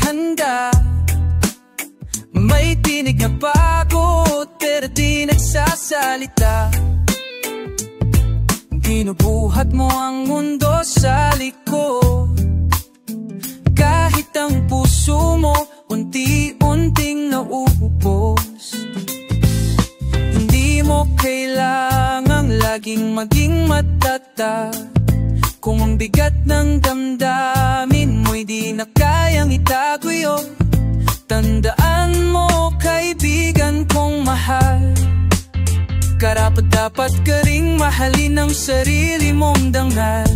handa. May tinig na pagod pero di nagsasalita. Binubuhat mo ang mundo sa likod. Kahit ang puso mo unti-unting nauubos. Hindi mo kailangang laging maging matatag. Kung ang bigat ng damdamin mo'y di na kayang itaguyo, tandaan mo, kaibigan kong mahal, karapat-dapat ka ring mahalin ang sarili mong dangal.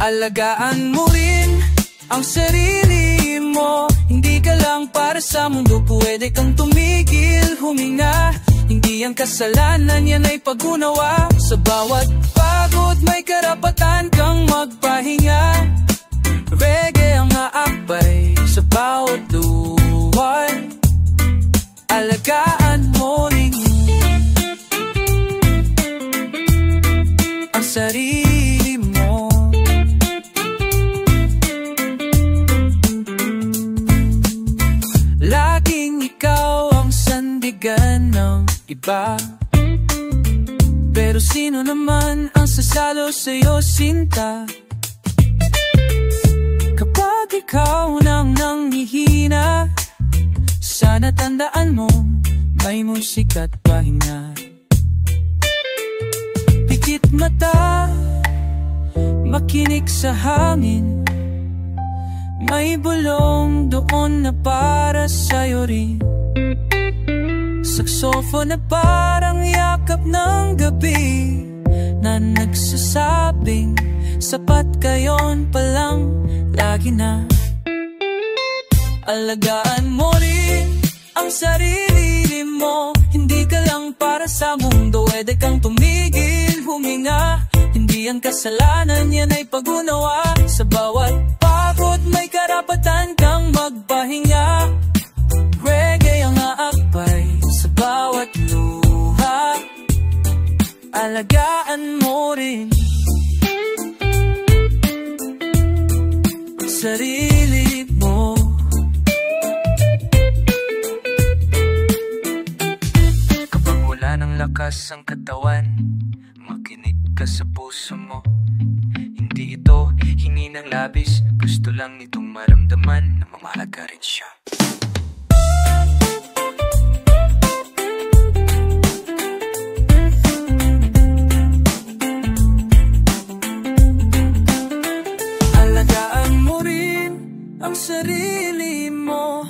Alagaan mo rin ang sarili mo. Hindi ka lang para sa mundo, pwede kang tumigil, huminga. Hindi ang kasalanan, yan ay pag-unawa. Sa bawat pagod may karapatan kang magpahinga. Reggae ang aakbay sa bawat luwal. Alagaan mo rin ang sarili mo. Laging ikaw ang sandigan ng iba, pero sino naman ang sasalo sa'yo, sinta? Kapag ikaw nang nanghihina, sana tandaan mo, may musika't pahinga. Pikit mata, makinig sa hangin. May bulong doon na para sa'yo rin. Saxophone na parang yakap ng gabi, na nagsasabing sapat kayon pa lang, lagi na. Alagaan mo rin ang sarili mo. Hindi ka lang para sa mundo, pwede kang tumigil, huminga. Hindi ang kasalanan, yan ay pag-unawa. Sa bawat pagod may karapatan kang magpahinga. Reggae ang aakbay sa bawat luha. Alagaan mo rin ang sarili mo. Kapag wala ng lakas ang katawan, makinig ka sa puso mo. Hindi ito hingi ng labis, gusto lang nitong maramdaman na mamahalaga rin siya. Alagaan mo rin ang sarili mo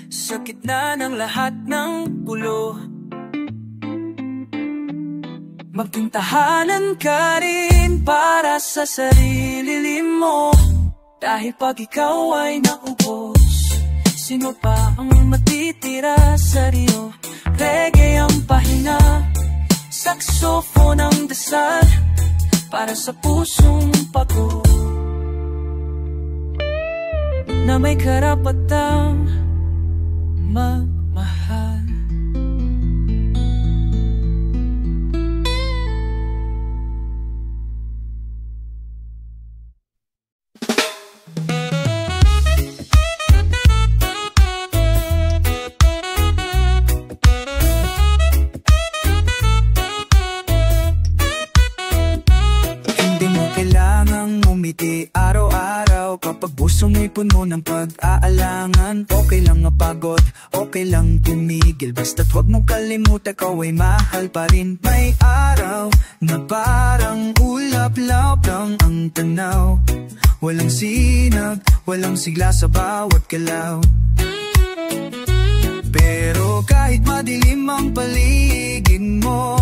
sa gitna ng lahat ng gulo. Maging tahanan ka rin para sa sarili mo. Dahil pag ikaw ay naubos, sino pa ang matitira sa Rio? Reggae ang pahinga, saxophone ang dasal para sa pusong pagod, na may karapatang magmahal. Araw-araw kapag pusong ipon mo ng pag-aalangan, okay lang mapagod, okay lang tumigil, basta't huwag mong kalimutan, ikaw ay mahal pa rin. May araw na parang ulap-lap lang ang tanaw, walang sinag, walang sigla sa bawat galaw. Pero kahit madilim ang paligid mo,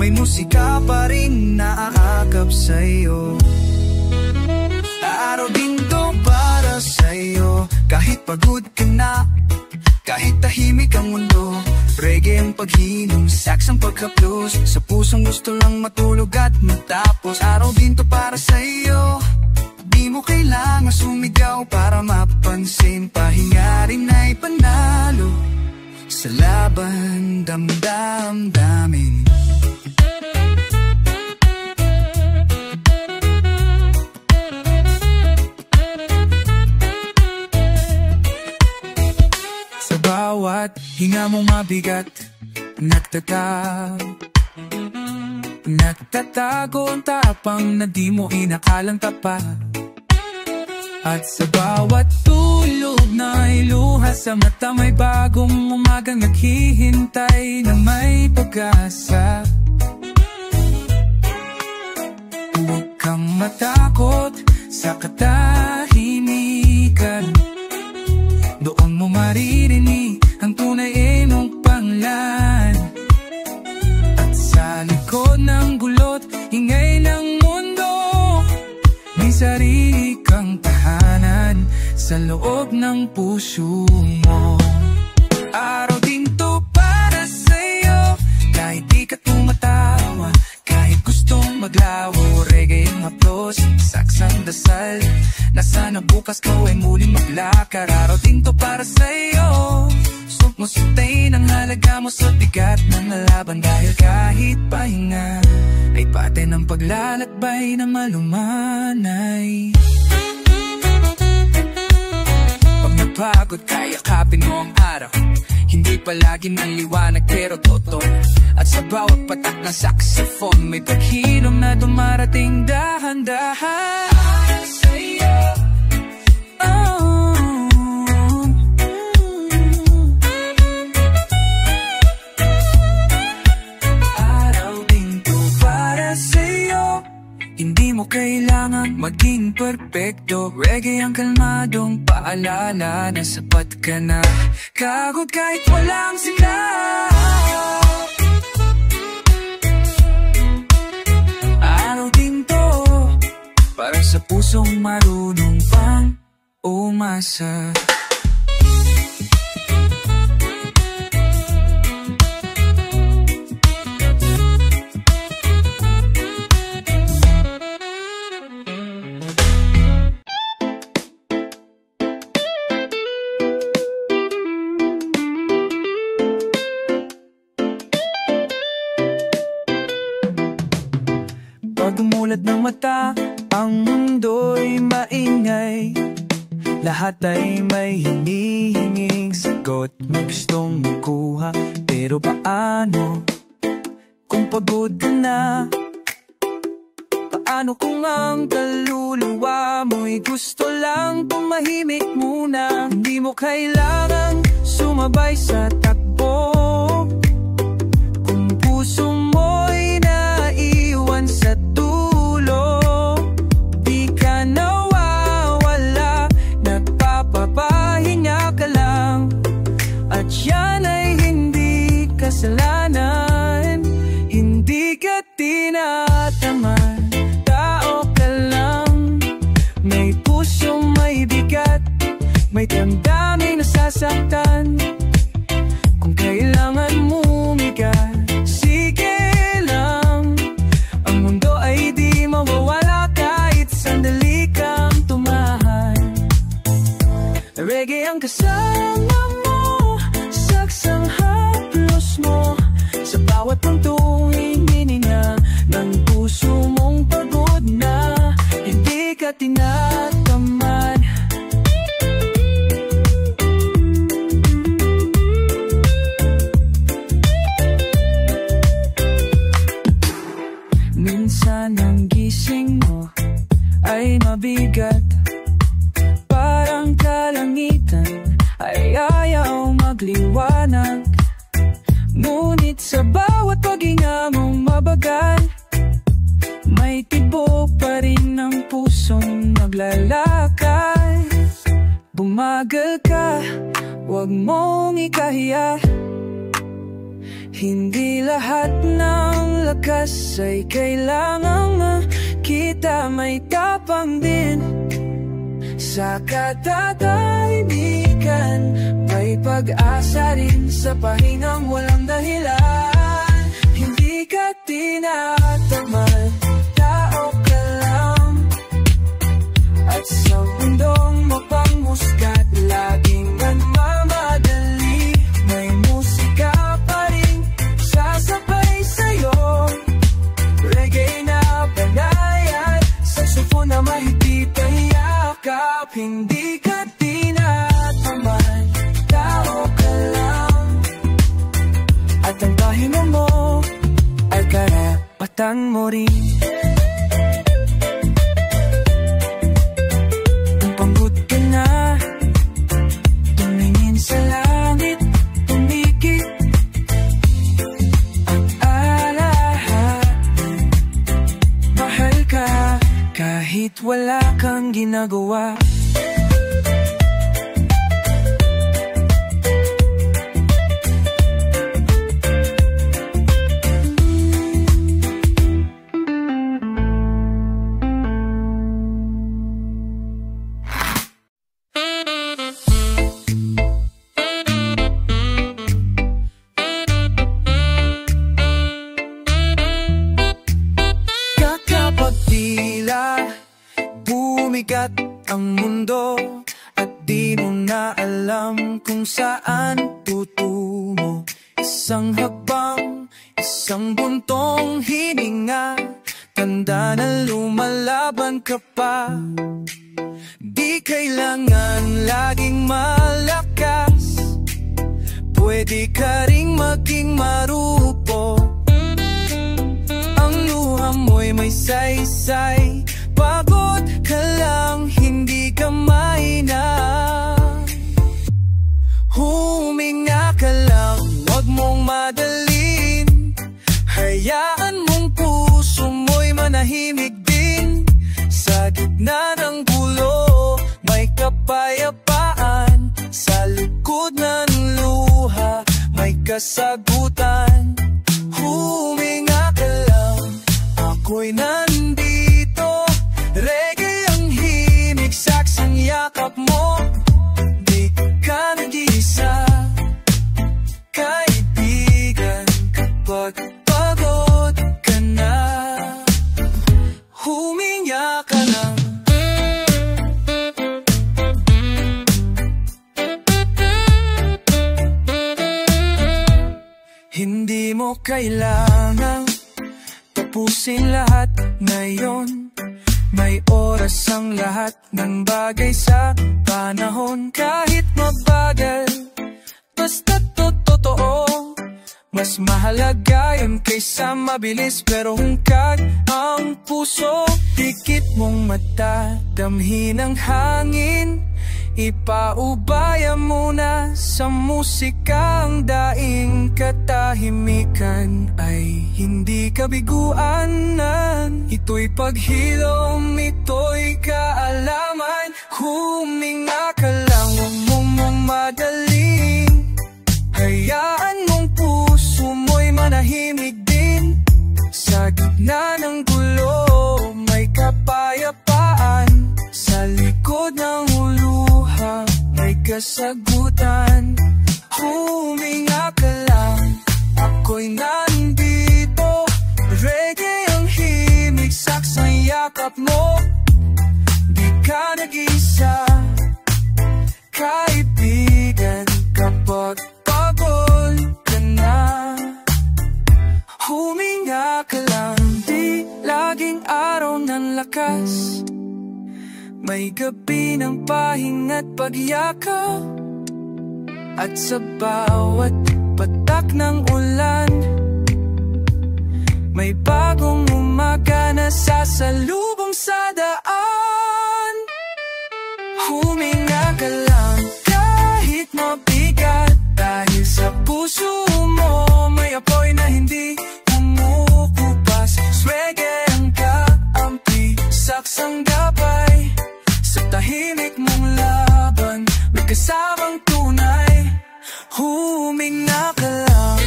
may musika pa rin naaakap sa'yo. Araw din to para sa'yo. Kahit pagod ka na, kahit tahimik ang mundo, reggae ang paghinom, sax ang pagka-blues, sa pusong gusto lang matulog at matapos. Araw din to para sa'yo. Di mo kailangan sumigaw para mapansin, pahinga rin ay panalo sa laban, damdam-damin. hinga mo mabigat, nagtatago ang tapang na di mo inakalang tapat. At sa bawat tulog na iluha sa mata, may bagong umagang naghihintay na may pag-asa. Huwag kang matakot sa katahimikan, doon mo maririnig ang tunay mong panglan. At sa likod ng gulot, ingay ng mundo, may sarili kang tahanan sa loob ng puso mo. Araw din to para sa'yo, kahit di ka tumatawa, kahit gustong maglaho. Reggae ang haplos, saksang dasal, na sana bukas ka ay muling maglakar. Araw din to para sa'yo, suot mo sutay ng halaga mo sa bigat ng laban. Dahil kahit pahinga ay pati ng paglalakbay na malumanay. Pag napagod kaya kapin mo ang araw, hindi palagi ng liwanag pero totoo. At sa bawat patak ng saxophone, may paghilom na dumarating dahan-dahan. Para sa'yo, araw din to para sa'yo. Hindi mo kailangan maging perfecto. Reggae ang kalmadong paalala na sapat ka na. Kagod kahit walang sikat. Araw din to para sa pusong marunong pang umasa. Pag umulad ng mata, ang mundo'y maingay. Lahat ay may hinihinging sagot, may gustong makuha. Pero paano kung pagod ka na? Paano kung ang kaluluwa mo'y gusto lang tumahimik muna? Hindi mo kailangang sumabay sa takbo kung puso mo'y naiwan sa dulo. Di ka nawawala, nagpapapahinga ka lang. At yan ay hindi kasalanan, hindi ka tinatamad. Tao ka lang, may pusong may bigat, may damdaming nasasaktan. Kung kailangan mo umigat, sige lang. Ang mundo ay di mawawala kahit sandali kang tumahan. Reggae ang kasama mo, saksang haplos mo, sa bawat puntong hininga ng puso mong pagod na. Hindi ka tinatamad. Minsan ang gising mo ay mabigat, parang kalangitan ay ayaw magliwanag. Ngunit sa bawat paghinga mong mabagal, may tibok pa rin ng pusong naglalakad. Bumagal ka, huwag mong ikahiya. Hindi lahat ng lakas ay kailangang makita. May tapang din sa katatahimikan, may pag-asa rin sa pahingang walang dahilan. Hindi ka tinatamad, tao ka lang. At sa mundong mapangmuskat, laging nagmamadali. May musika pa rin sasabay sa'yo, reggae na banayad, saxophone na mahigpit ay yakap. Hindi ka tinatamad, tao ka lang. mo rin. Kung pagod ka na, tumingin sa langit, tumikit at alahad. Mahal ka kahit wala kang ginagawa. Bumigat ang mundo at di mo na alam kung saan tutungo. Isang hakbang, isang buntong hininga, tanda na lumalaban ka pa. Di kailangan laging malakas, pwede ka ring maging marupo. Ang luha mo'y may saysay, pagod ka lang, hindi ka mahina. Huminga ka lang, wag mong madalin. Hayaan mong puso mo'y manahimik din. Sa gitna ng gulo, may kapayapaan. Sa likod ng luha, may kasagutan. Huminga ka lang, ako'y nandito. Reggae ang himig, saksang yakap mo. Di ka nag-iisa, kaibigan, kapag pagod ka na. Huminga ka lang. Hindi mo kailangang tapusin lahat ngayon. May oras ang lahat ng bagay sa panahon. Kahit mabagal, basta't totoo. Mas mahalaga yun kaysa mabilis, pero hungkag ang puso. Dikit mong mata, damhin ang hangin. Ipaubaya muna sa musika ang daing katahimikan ay hindi kabiguanan. Ito'y paghilom, ito'y kaalaman. Huminga ka lang, huwag mong madalin. Hayaan mong puso mo'y manahimik din. Sa gitna ng gulo, may kapayapaan. Sa likod ng luha, may kasagutan. Huminga ka lang, ako'y nandito. Reggae ang himig, saksang yakap mo. Di ka nag-isa, kaibigan, kapag pagod ka na. Huminga ka lang, di laging araw ng lakas. May gabi ng pahinga't pagyakap. At sa bawat patak ng ulan, may bagong umaga na sasalubong sa daan. Huminga ka lang, kahit mabigat. Dahil sa puso mo, may apoy na hindi kumukupas. Reggae ang kaampi, saksang gabay. Sa tahimik mong laban, may kasamang tunay. Huminga ka lang.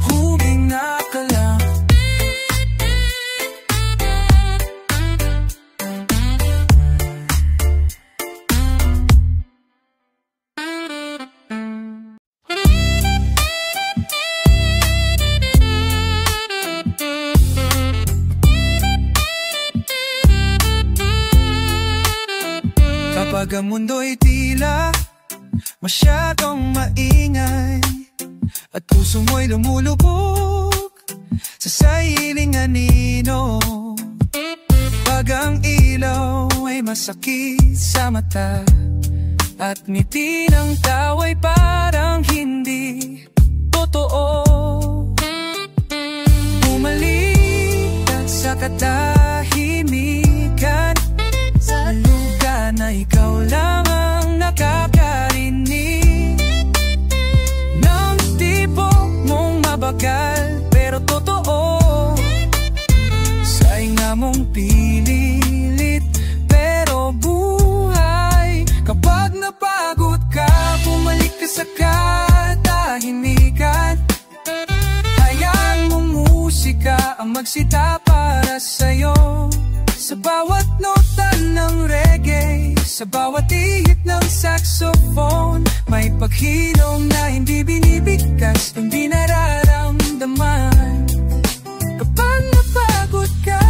Huminga ka lang. Kapag ang mundo'y tila masyadong maingay at puso mo'y lumulubog sa sariling anino. Pag ang ilaw ay masakit sa mata At ngiti ng tawa'y parang hindi totoo. Bumalik ka sa katahimikan, sa lugar na ikaw lang ang nakakarinig ng tipo mong mabagal pero totoo. Sa inga mong pinilit pero buhay. Kapag napagod ka, bumalik ka sa katahimikan. Hayaan mong musika ang magsita para sa'yo. Sa bawat nota ng reggae, sa bawat ihip ng saxophone, may paghilom na hindi binibigkas, hindi nararamdaman. Kapag napagod ka,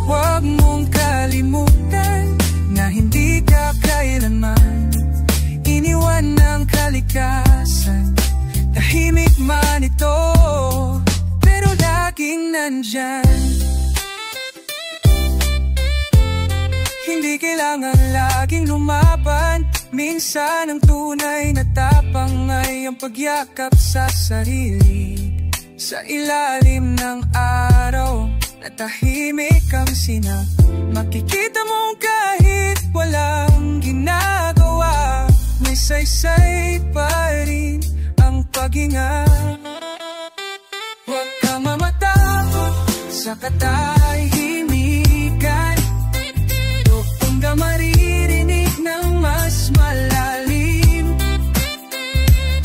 huwag mong kalimutan na hindi ka kailanman iniwan ng kalikasan. Tahimik man ito, pero laging nandyan. Hindi kailangan laging lumaban. Minsan ang tunay na tapang ay ang pagyakap sa sarili. Sa ilalim ng araw na tahimik ang sinag, makikita mong kahit walang ginagawa, may saysay pa rin ang paghinga. Huwag kang mamatakot sa katahimikan. Doon ka maririnig ng mas malalim.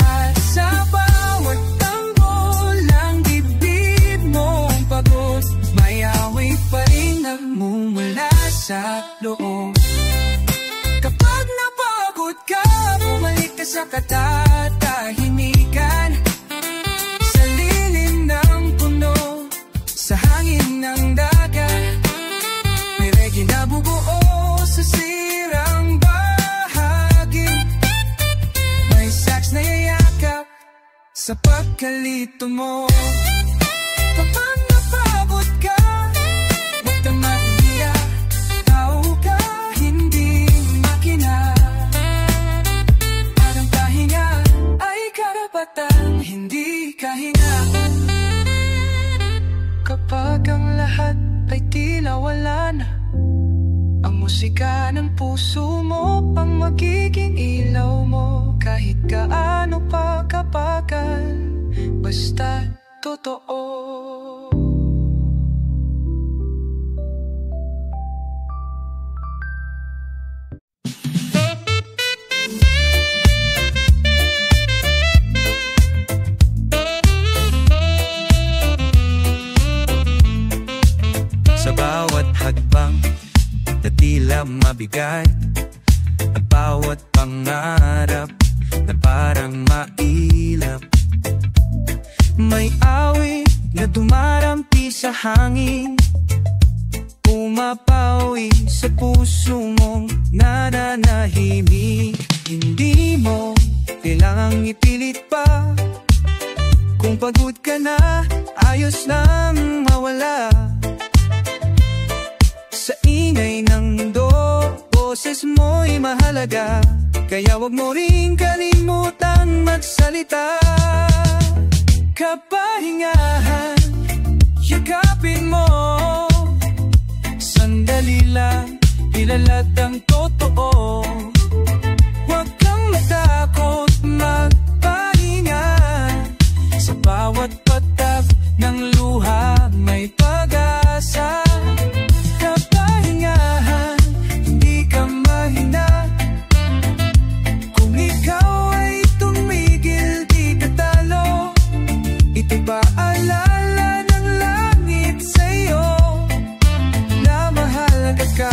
At sa bawat tanggol ng dibdib mong pagod, may away pa rin nagmumula sa loob. Kapag napagod ka, bumalik ka sa katahimikan. Sa lilim ng puno, sa hangin ng dagat, may reggae na bubuo sa sirang bahagi. May sax na yayakap sa pagkalito mo. Kapag napagod ka, huwag kang magbiya. Tao ka, hindi makina. Parang pahinga ay karapatan, hindi kahinga. Kapag ang lahat ay tila wala na, ang musika ng puso mo ang magiging ilaw mo. Kahit gaano pa kapagal, basta totoo. Sa bawat hadbang na tila mabigat, at bawat pangarap na parang mailap, may awit na dumarampi sa hangin, umapawi sa puso mong nananahimik. Hindi mo kailangang ipilit pa. Kung pagod ka na, ayos lang mawala. Sa ingay ng mundo, boses mo'y mahalaga. Kaya wag mo ring kalimutan magsalita. Kapahingahan, yakapin mo. Sandali lang, ilalat ang totoo. Huwag kang matakot magpahinga. Sa bawat patak ng luha may pag-asa. Kapahingahan, hindi ka mahina. Kung ikaw ay tumigil, di ka talo. Ito'y paalala ng langit sa'yo na mahalaga ka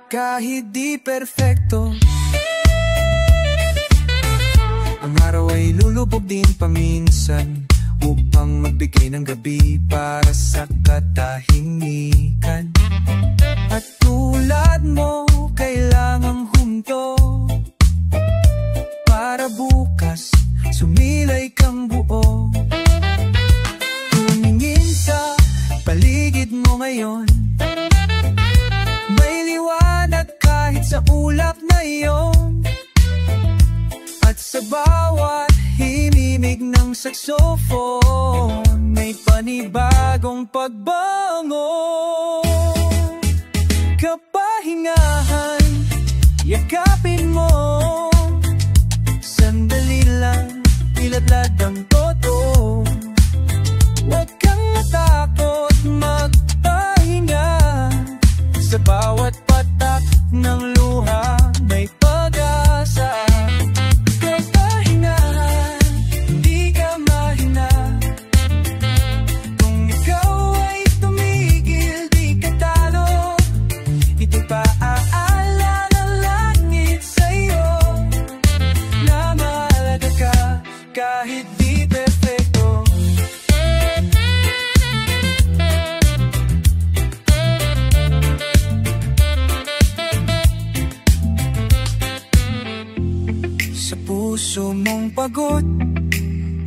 kahit di perfecto. Ang araw ay lulubog din paminsan upang magbigay ng gabi para sa katahimikan. At tulad mo, kailangang huminto para bukas sumilay kang buo. Tumingin sa paligid mo ngayon, may liwanag kahit sa ulap na iyon. bawat himimig ng saxophone, may panibagong pagbango. Kapahingahan, yakapin mo, sandali lang, iladlad ang todo. Huwag kang matakot magpahinga, sa bawat patak ng luha may pag-asa. Kapahingahan, hindi ka mahina, kung ikaw ay tumigil, di ka talo. Ito'y paaalala ng langit sa'yo, na mahalaga ka kahit di perfecto. Sa puso mong pagod,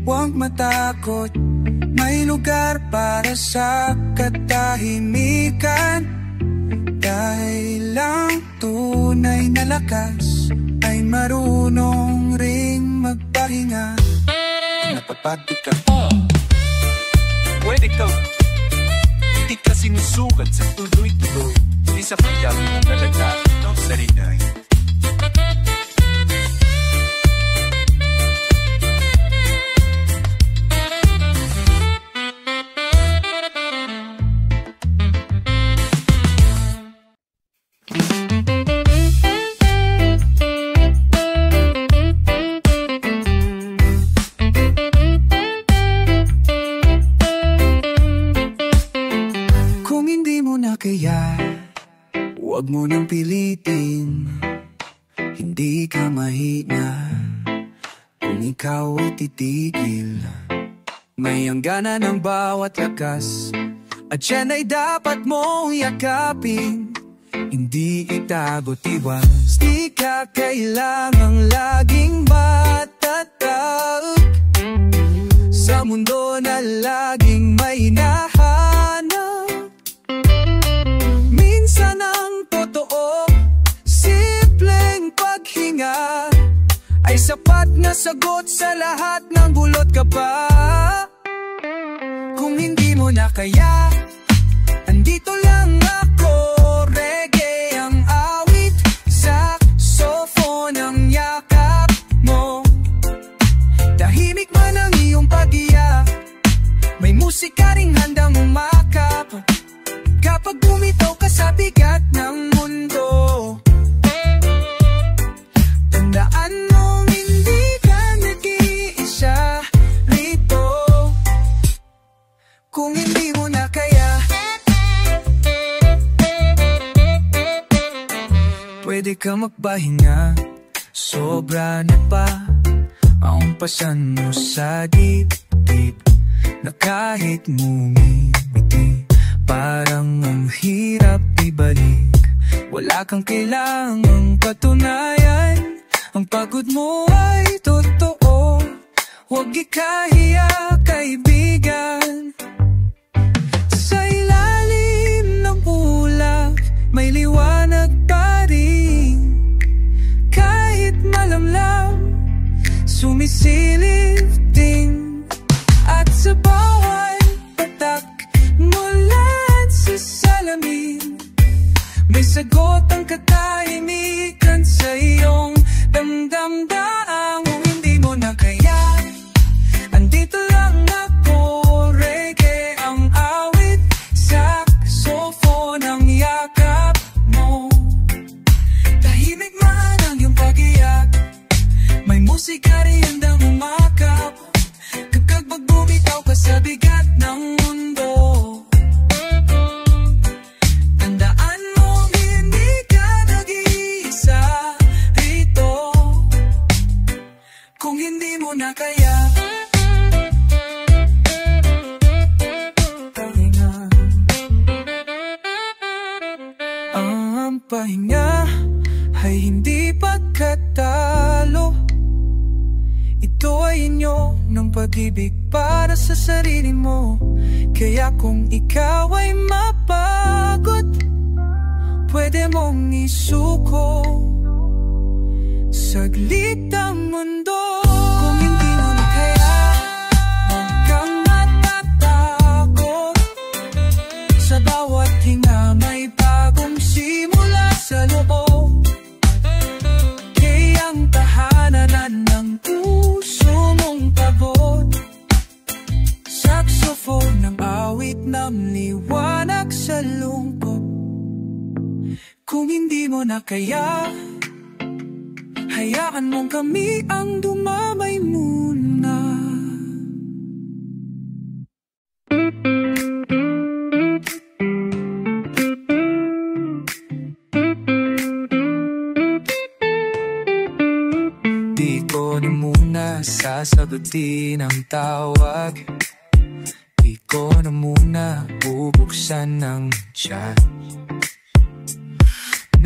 huwag matakot, may lugar para sa katahimikan. Dahil ang tunay na lakas ay marunong ring magpahinga. Napapagod ka, pwede ka, di ka sinusukat sa tuloy-tuloy, di sa pagdami ng talaga ng sarinay. Kaya huwag mo nang pilitin, hindi ka mahina kung ikaw ay titigil. May hangganan ng bawat lakas, at yan ay dapat mong yakapin, hindi itago tiwas. Di ka kailangang laging matatag sa mundo na laging may hinahanap. Minsan ang totoo, simpleng paghinga ay sapat na sagot sa lahat ng bulot ka pa. Kung hindi mo na kaya, andito lang ako. Reggae ang awit, saxophone ang yakap mo. Tahimik man ang iyong pag-iyak, may musika ring handang umakap kapag bumitaw ka sa bigat ng mundo. Tandaan mong hindi ka nag-iisa rito. Kung hindi mo na kaya, pwede ka magpahinga, sobra na pa ang pasan mo sa dibdib, na kahit ngumiti parang ang hirap ibalik. Wala kang kailangang patunayan, ang pagod mo ay totoo. Huwag ikahiya, kaibigan. Sa ilalim ng ulap may liwanag pa rin, kahit malamlam sumisilip din. At sa bawat patak mulan sa salamin, may sagot ang katahimikan sa iyong damdamdaang. Kung hindi mo na kaya, andito lang ako. Reggae ang awit, saxophone ang yakap mo. Tahimik man ang iyong pag-iyak, may musika rin handang umakap kapag bumitaw ka sa bigat ng mundo. Tandaan mo, hindi ka nag-iisa rito. Kung hindi mo na kaya, pahinga. Ang pahinga ay hindi pagkatalo, ito ay inyo ng pag-ibig para sa sarili mo. Kaya kung ikaw ay mapagod, pwede mong isuko saglit ang mundo. namliwanag sa lungkot. Kung hindi mo na kaya, hayaan mong kami ang dumamay muna. Di ko na muna sasagutin ang tawag. Di ko na muna bubuksan ng chat.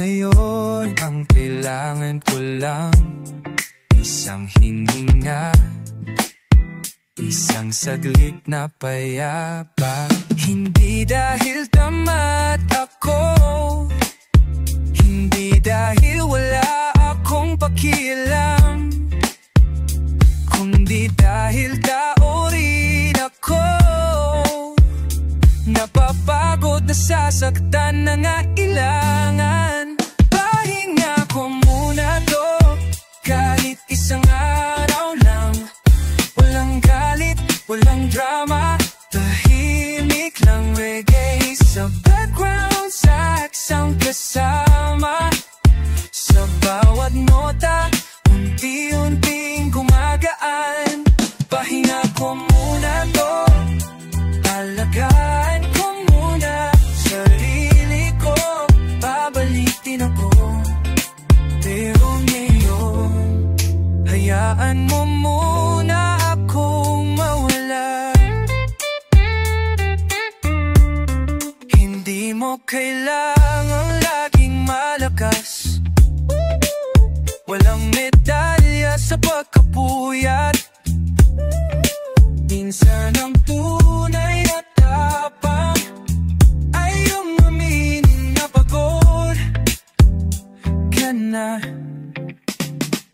Ngayon ang kailangan ko lang, isang hininga, isang saglit na payapa. Hindi dahil tamad ako, hindi dahil wala akong pakialam, kundi dahil tao rin ako. Napapagod, nasasaktan, nangailangan pahinga ko muna to. Kahit isang araw lang, walang galit, walang drama, tahimik lang reggae sa background, sax ang kasama. Sa bawat nota, unti-unting gumagaan. Pahinga ko muna to, alagaan ko muna sarili ko, babalitin ako. Pero ngayon, hayaan mo muna akong mawala. Hindi mo kailangang laging malakas, walang medalya sa pagkapuyat. Minsan ang tunay na tapang ay yung aminin na pagod ka na.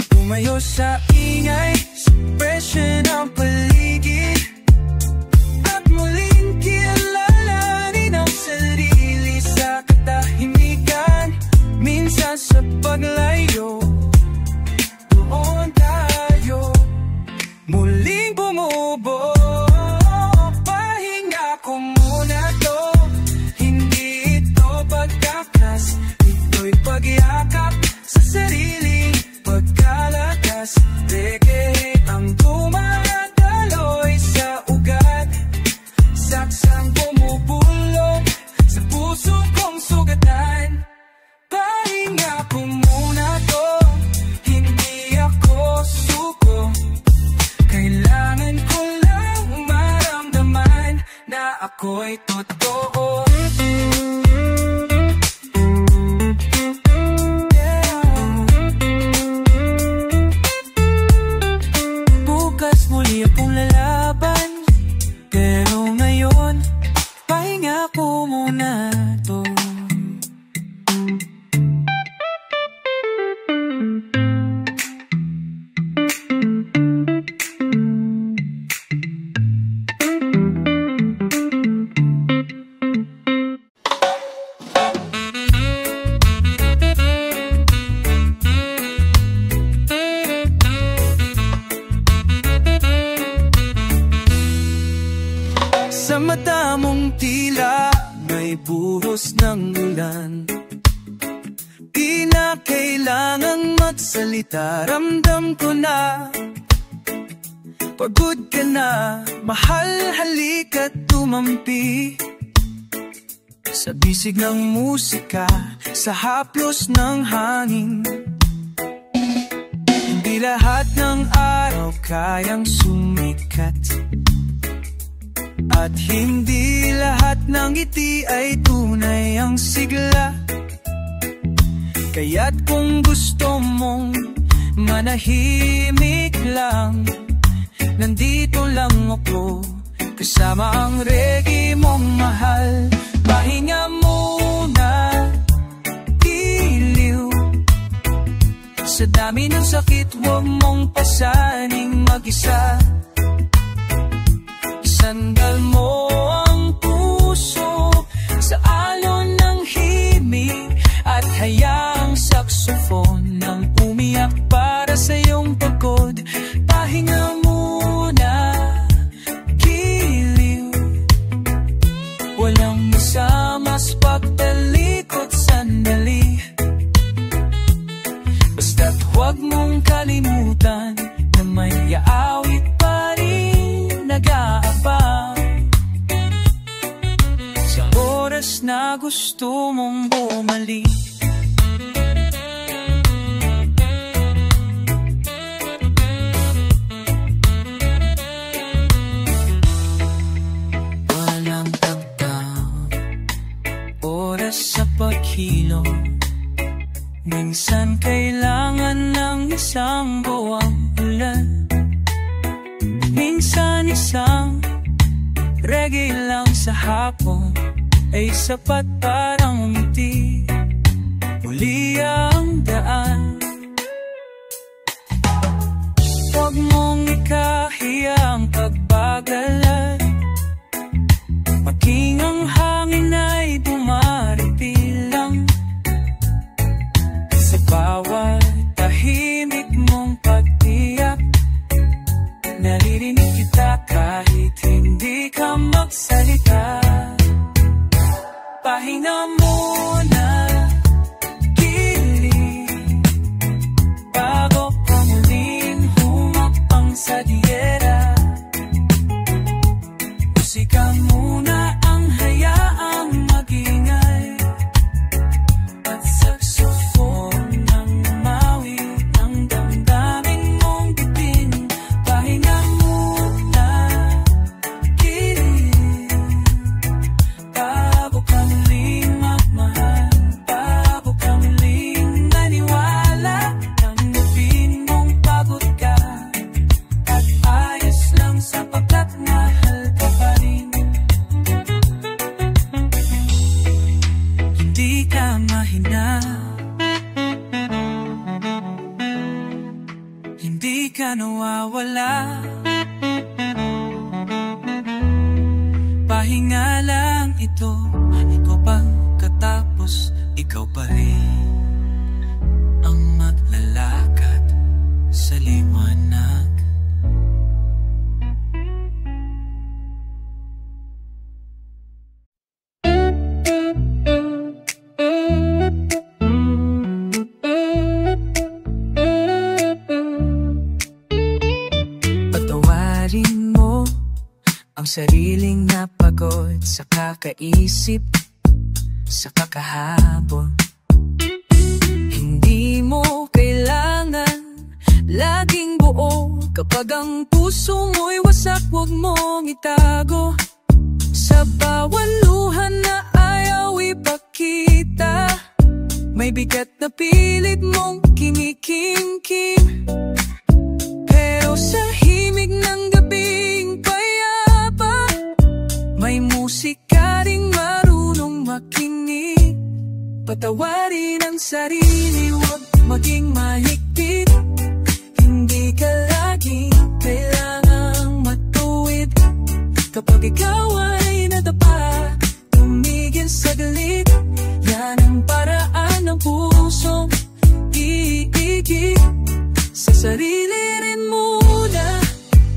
Tumayo sa ingay, sa presyo ng paligid, at muling kilalanin ang sarili sa katahimikan. Minsan sa paglayo, doon tayo muling bumubo. Pahinga ko muna to, hindi ito pagkakas, ito'y pagyakap sa sariling pagkalakas. Reggae ang dumadaloy sa ugat, saksang bumubulong sa puso kong sugatan. Pahinga ko muna to, hindi ako suko. Kailangan ko lang maramdaman na ako'y totoo. Bukas muli akong lalaban, pero ngayon, pahinga ko muna to. Sa mata mong tila may buhos ng ulan, di na kailangang magsalita, ramdam ko na pagod ka na. Mahal, halika't tumampi sa bisig ng musika, sa haplos ng hangin. Hindi lahat ng araw kayang sumikat, at hindi lahat ng ngiti ay tunay ang sigla. Kaya't kung gusto mong manahimik lang, nandito lang ako, kasama ang reggae mong mahal. Pahinga muna, iliw, sa dami ng sakit huwag mong pasaning mag-isa. Sandal mo ang puso sa alon ng himig, at hayaang saxophone ang umiyak para sa iyong pagod. Pahinga muna, giliw, Walang masamas pagtalikod sandali. Basta't huwag mong kalimutan na may yaawit pa rin nag-aabang sa oras na gusto mong bumalik. Walang tagtang oras sa paghilo. Minsan kailangan ng isang buwang ulan. Minsan isang reggae lang sa hapon ay sapat parang umiti muli ang daan. Huwag mong ikahiya ang pagbagalan, maging ang hangin ay dumaripilang. Sa bawat tahimik mong pagtiyak, naririnig kita kahit hindi ka magsalita. Pahinga muna, kilig, bago ka muling humapang sa diera. Musika muna ang hayaang magingay, at saxophone ang umawi ng damdamin mong bitin. Pahinga muna, kilig, bago ka muling magmahal, bago ka muling maniwala. Tanggapin mong pagod ka at ayos lang sapagkat mahal ka pa rin. Hindi ka mahina, hindi ka nawawala. Pahinga lang ito, ito pagkatapos ikaw pa rin ang maglalakad sa liwanag. Patawarin mo ang sariling napagod sa kakaisip, sa kakahabol. Hindi mo kailangan laging buo kapag ang puso mo'y wasak. Huwag mong itago sa bawat luha na ayaw ipakita. May bigat na pilit mong kinikim-kim, pero sa himig ng gabing payapa, may musika ring marunong makinig. Patawarin ang sarili, huwag maging mahigpit. Hindi ka laging kailangang matuwid. Kapag ikaw ay nadapa, tumigil saglit. Yan ang paraan ng pusong iigit. Sa sarili rin muna,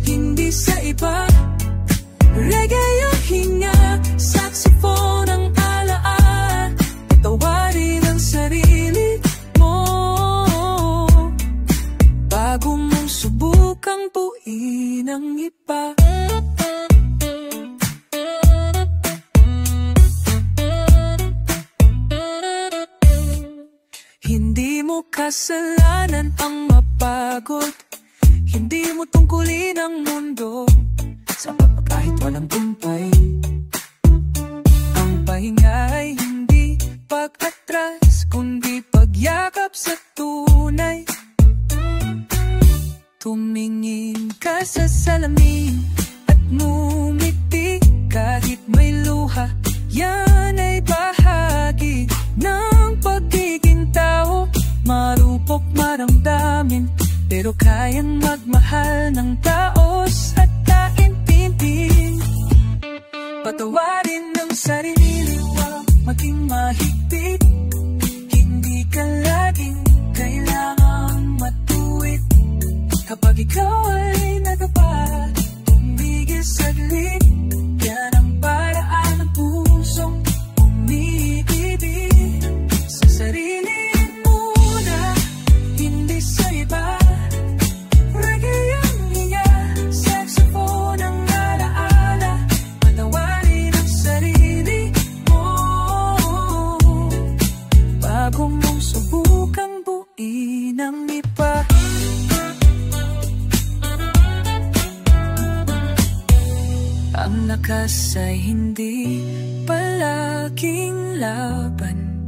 hindi sa iba. Reggae yung hinga, saxophone ang alaala. Patawarin ang sarili mo bago mong subukang buuin ang iba. Hindi mo kasalanan ang mapagod, hindi mo tungkulin ang mundo sa kahit walang tumpay. Ang pahinga ay hindi pag-atras, kundi pagyakap sa tunay. Tumingin ka sa salamin at ngumiti kahit may luha. Yan ay bahagi ng pagiging tao. Marupok maramdamin, pero kayang magmahal ng taos at taimtim. Patawarin ang sarili, huwag maging mahigpit. Hindi ka laging kailangang matuwid. Kapag ikaw ay nagapa, tumigil saglit. Yan ang paraan ng buhay. laban,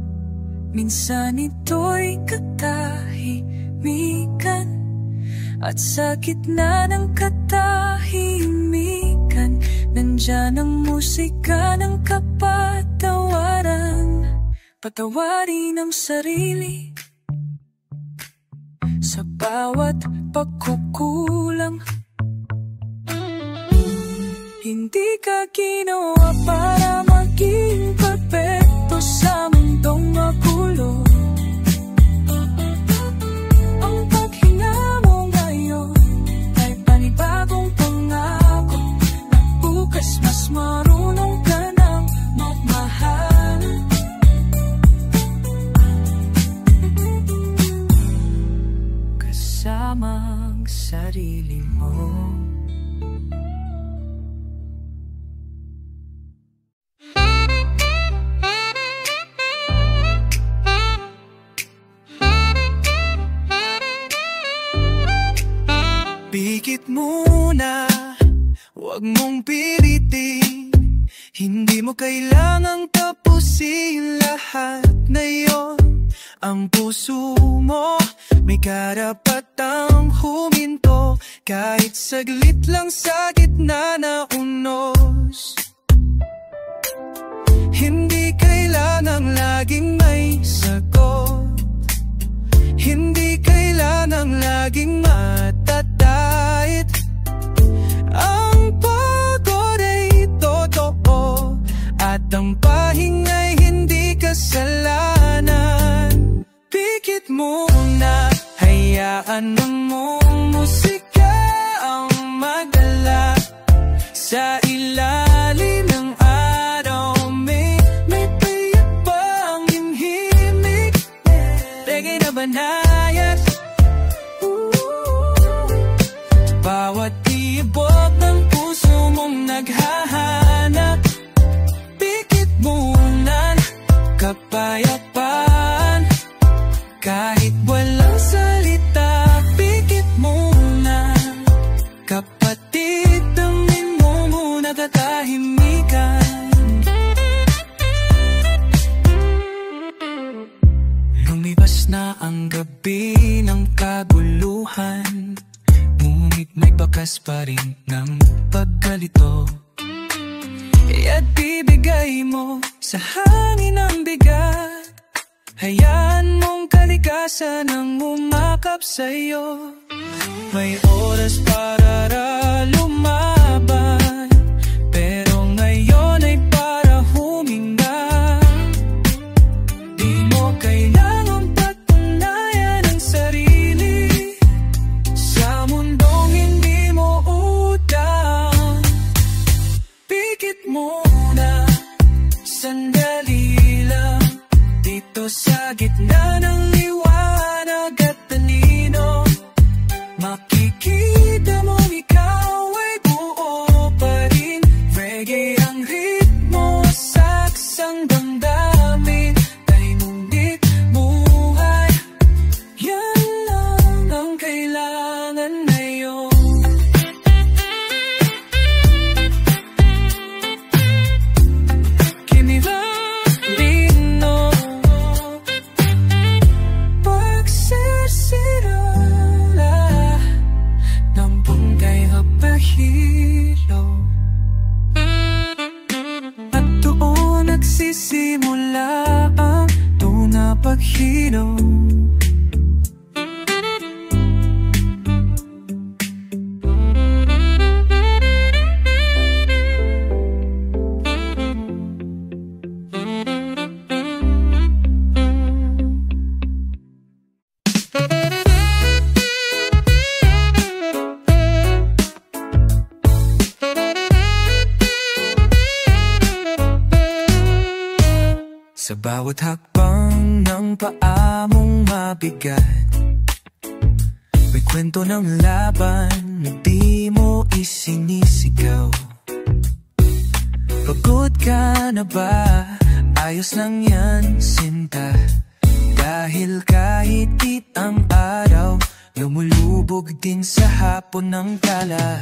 minsan ito'y katahimikan. At sa gitna ng katahimikan, nandyan ang musika ng kapatawaran. Patawarin ang sarili sa bawat pagkukulang. Hindi ka ginawa para maging perfecto sa mundong magulo. Ang paghinga mo ngayon ay panibagong pangako na bukas mas marunong ka nang magmahal. Kasama ang sarili mo. Pikit muna, huwag mong pilitin. Hindi mo kailangang tapusin lahat na yon. Ang puso mo may karapatang huminto, kahit saglit lang sa gitna na unos. Hindi kailangang laging may sagot, hindi kailangang laging matatahit. Ang pagod ay totoo, at ang pahinga'y hindi kasalanan. Pikit muna, hayaan mong musika ang magdala. Sa ilalim ng araw may payak pang himhimik, reggae na banayad. Bawat tibok ng puso mong naghahanap. Pikit muna, kapayapaan, kahit walang salita. Pikit muna, kapatid, damhin mo muna katahimikan. Lumipas na ang gabi ng kaguluhan, ngunit may bakas pa rin ng pagkalito. At bibigay mo sa hangin ang bigat, hayaan mong kalikasan ang umakap sa'yo. May oras para lumaban, pero ngayon ay para huminga. Di mo kailangang patunayan ang sarili sa mundong hindi mo utang. Pikit muna, sandali lang, dito sa gitna ng liwanag at talino. Makikita mo ikaw ay buo pa rin. Reggae ang ritmo, saksang damdamin, tayo ngunit buhay. Yan lang ang kailangan ngayon. Pagsisirala ng punggay hapahilo, at doon nagsisimula ang tunay paghilo. Sa bawat hakbang ng paa mong mabigat, may kwento ng laban na di mo isinisigaw. Pagod ka na ba? Ayos lang yan, sinta. Dahil kahit ang araw, lumulubog din sa hapon ng tala.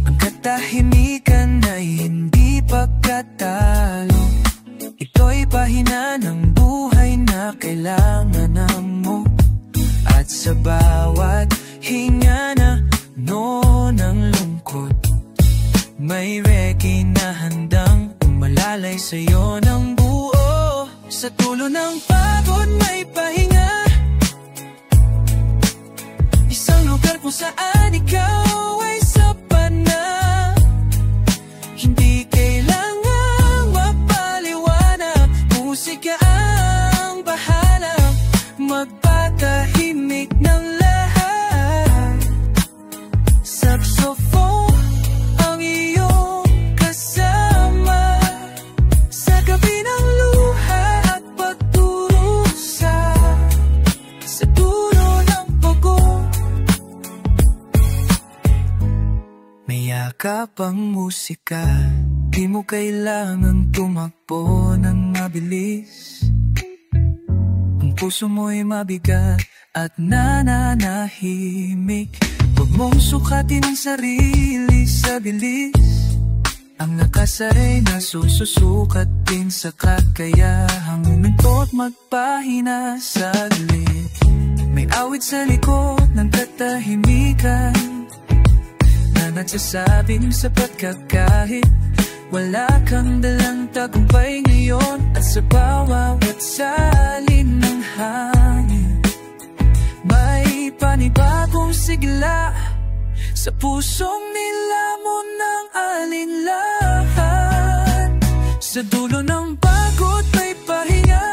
Ang katahimikan ay hindi pagkatalo, ito'y pahina kailangan mo. At sa bawat hinga na ng lungkot, may reggae na handang umalalay sa'yo ng buo. Sa dulo ng pagod may pahinga, isang lugar kung saan ikaw ay sapat na. Hindi kailangang mapaliwanag, musika ang bahala magpatahimik ng lahat. Saxophone ang iyong kasama sa gabi ng luha at pagdurusa. Sa dulo ng pagod may yakap ang musika, di mo kailangang tumakbo ng mabilis. Ang puso mo'y mabigat at nananahimik. Huwag mong sukatin ang sarili sa bilis. Ang lakas ay nasusukat din sa kakayahang huminto't magpahina saglit. May awit sa likod ng katahimikan na nagsasabing sapat ka kahit wala kang dalang tagumpay ngayon. At sa bawat salin ng hangin may panibagong sigla, sa pusong nilamon ng alinlangan. Sa dulo ng pagod may pahinga,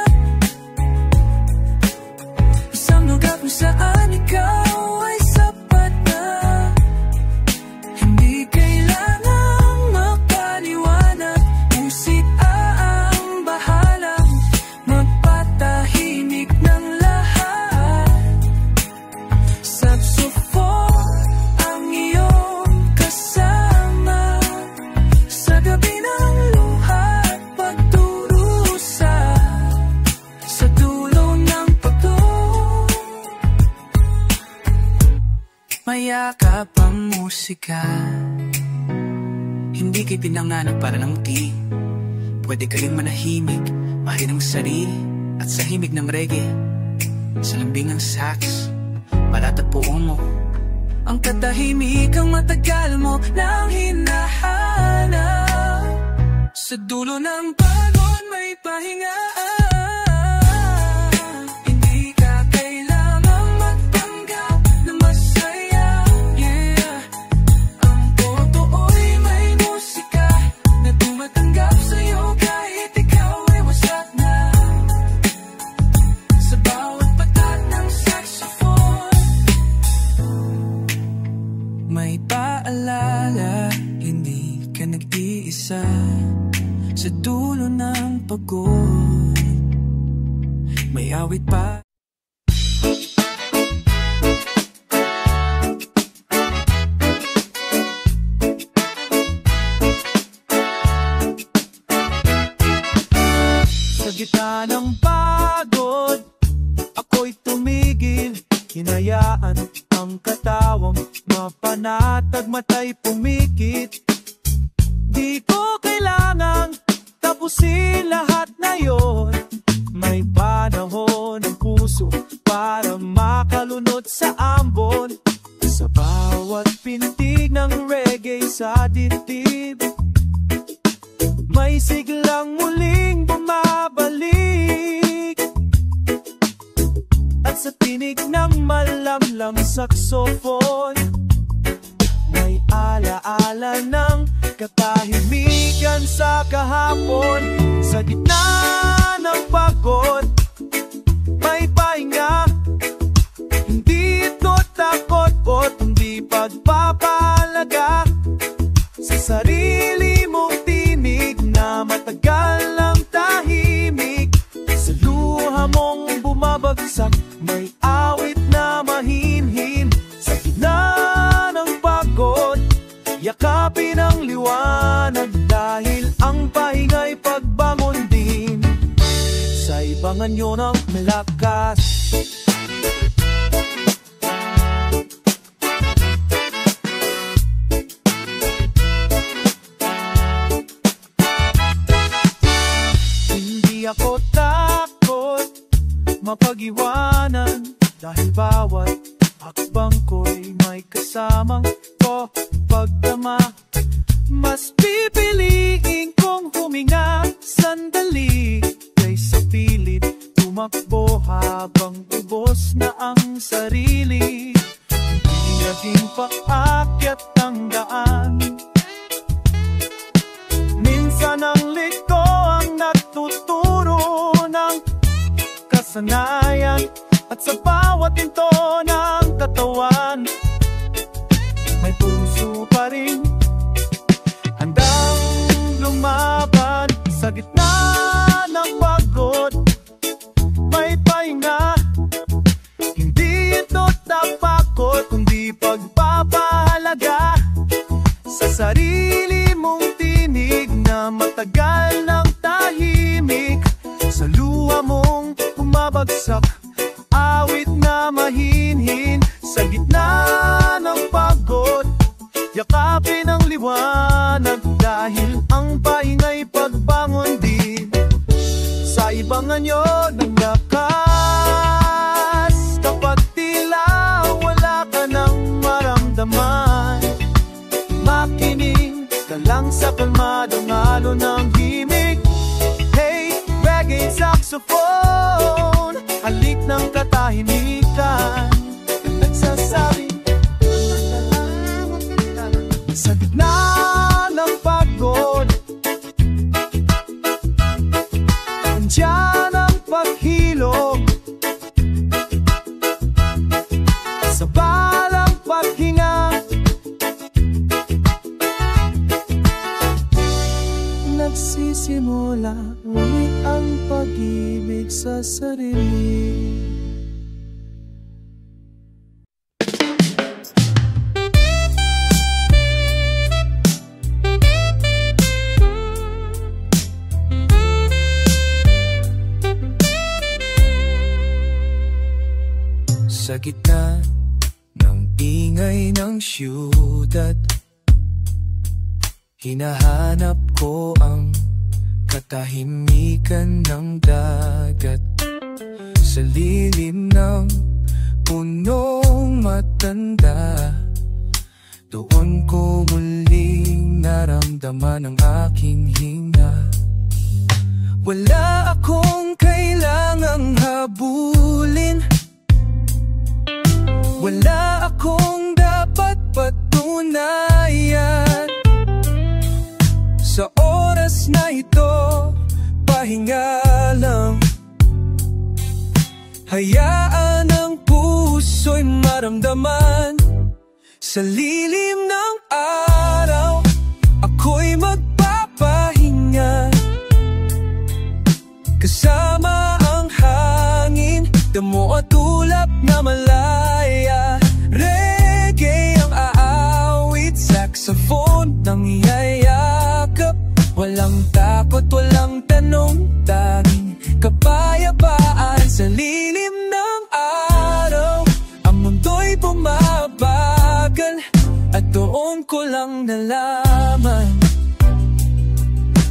isang lugar kung saan ikaw ay sapat na. Hindi kailangang makaliwanag, musika ang bahala magpatahimik ng lahat. Saxophone ang iyong kasama sa gabi ng luha at pagdurusa. Sa dulo ng pagod mayakap ang musika, hindi kay pinanganak para ng muti. Pwede ka rin manahimik, mahalin ang sarili at sa himig ng reggae. Sa lambing ng sax, palatagpuan mo ang katahimikang matagal mo nang hinahanap. Sa dulo ng pagod may pahinga, hindi ka kailangang magpanggap na masaya. Yeah, ang totoo'y may musika na tumatanggap sa'yo kahit ikaw ay wasak na. Sa bawat patat ng saxophone may paalala, hindi ka nag-iisa. Sa dulo ng pagod may awit pa. Sa gitna ng pagod ako'y tumigil, hinayaan ang katawang mapanatag, mata'y pumikit. Di ko kailangang tapusin lahat na yon. May panahon ang puso para makalunod sa ambon. Sa bawat pintig ng reggae sa dibdib may siglang muling bumabalik. At sa tinig ng malamlang saxophone may alaala ng katahimikan sa kahapon. Sa gitna ng pagod may pahinga, hindi ito takot o hindi pagpapalaga. Sa sarili mong tinig na matagal ang tahimik, sa luha mong bumabagsak may awit na mahinhin. Sa gitna ng pagod yakapin ang liwanag, dahil ang pahinga'y pagbangon din. Sa ibangan nyo ng malakas, hindi ako takot mapag-iwanan, dahil bawat hakbang ko'y may kasamang ko pagdama. Mas pipiliin kong huminga sandali kaysa pilit tumakbo habang ubos na ang sarili. Hindi naging paakyat ang daan, minsan ang liko ang nagtuturo ng kasanayan. At sa bawat pinto ng katawan, may puso pa rin handang lumaban. Sa gitna ng pagod, may pahinga. Hindi ito tapakot, kundi pagpapahalaga sa sarili mong tinig na matagal ng tahimik. Sa luha mong bumabagsak, awit na mahinhin. Sa gitna ng pagod, yakapin ang liwanag, dahil ang pahinga'y pagbangon din sa ibang anyo ng lakas. Kapag tila wala ka nang maramdaman, makinig ka lang sa kalmadong alon ng himig. Hey, reggae saxophone, halik ng katahimikan, nagsasabi sa gitna ng pagod, andiyan ang paghilom. Sa balang paghinga, nagsisimula ulit ang pag-ibig sa sarili. Sa gitna ng ingay ng siyudad, hinahanap ko ang katahimikan ng dagat. Sa lilim ng punong matanda, doon ko muling naramdaman ang aking hinga. Wala akong kailangang habulin, wala akong dapat patunayan. Sa oras na ito, pahinga lang. Hayaan ang puso'y maramdaman. Sa lilim ng araw, ako'y magpapahinga. Kasama ang hangin, damo at ulap na malaya. Reggae ang aawit, saxophone nang iyayakap. Walang takot, walang tanong, tanging kapayapaan. Sa lilim ng araw, ang mundo'y bumabagal, at doon ko lang nalaman,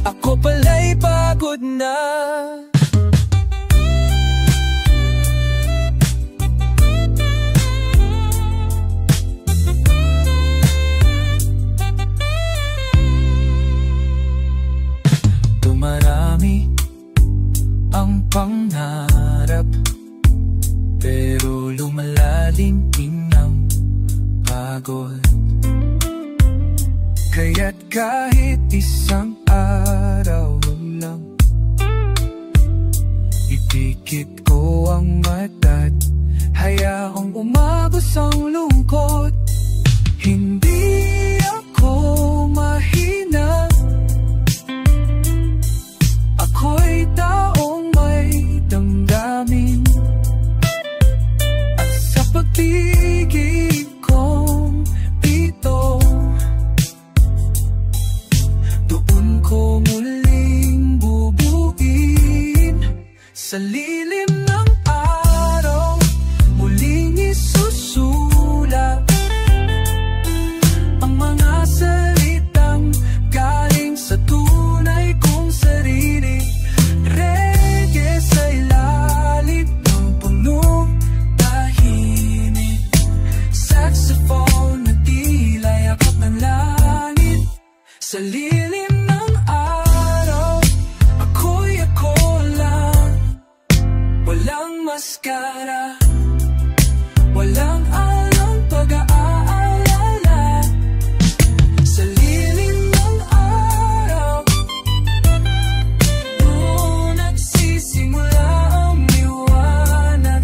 ako pala'y pagod na. Marami ang pangarap, pero lumalalim din ang pagod. Kaya't kahit isang araw lang, ipikit ko ang mata't hayaang umagos ang lungkot. Hindi ako mahina, ako'y taong may damdamin. At sa pag-ibig kong ito, doon ko muling bubuin. Sa lilim ng araw, muling isusulat ang mga salitang galing sa tunay kong sarili. Reggae sa ilalim ng maskara. Walang alang pag-aalala sa lilim ng araw. Doon nagsisimula ang liwanag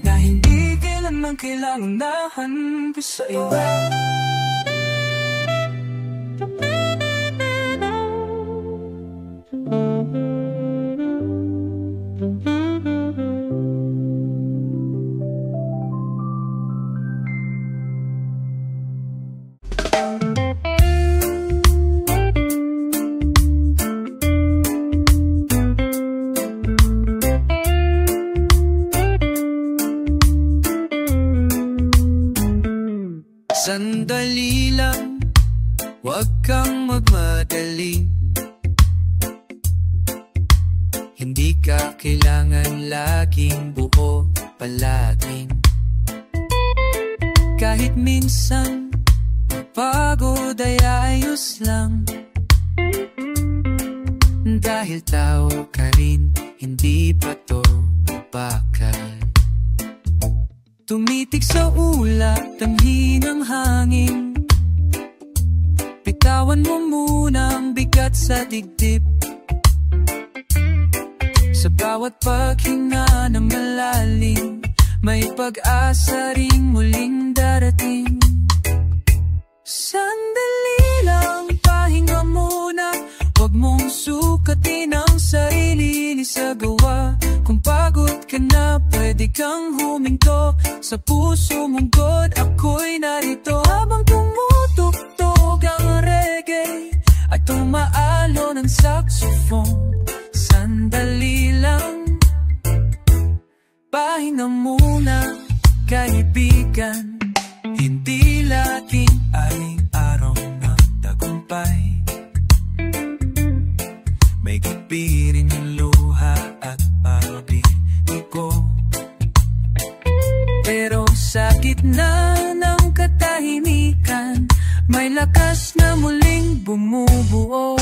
na hindi kailanman kailangan nahanap sa iba. Sandali lang, huwag kang magmadali. Hindi ka kailangan laging buo palaging. Kahit minsan pagod ay ayos lang. Dahil tao ka rin, hindi pa to bakal. Tumitig sa ulat ang hinang hangin. Bitawan mo muna ang bigat sa dibdib. Sa bawat paghinga na malalim, may pag-asa ring muling darating. Sandali lang, pahinga muna. Huwag mong sukatin ang sarili ni sa gawa. Kung pagod ka na, pwede kang huminto. Sa puso mong God, ako'y narito. Habang tumutugtog ang reggae at tumaalo ng saxophone. Sandali lang, pahinga muna, kaibigan. Hindi laging aling araw ng tagumpay. May kipirin ng luha at pagbigo. Pero sa gitna ng katahimikan, may lakas na muling bumubuo.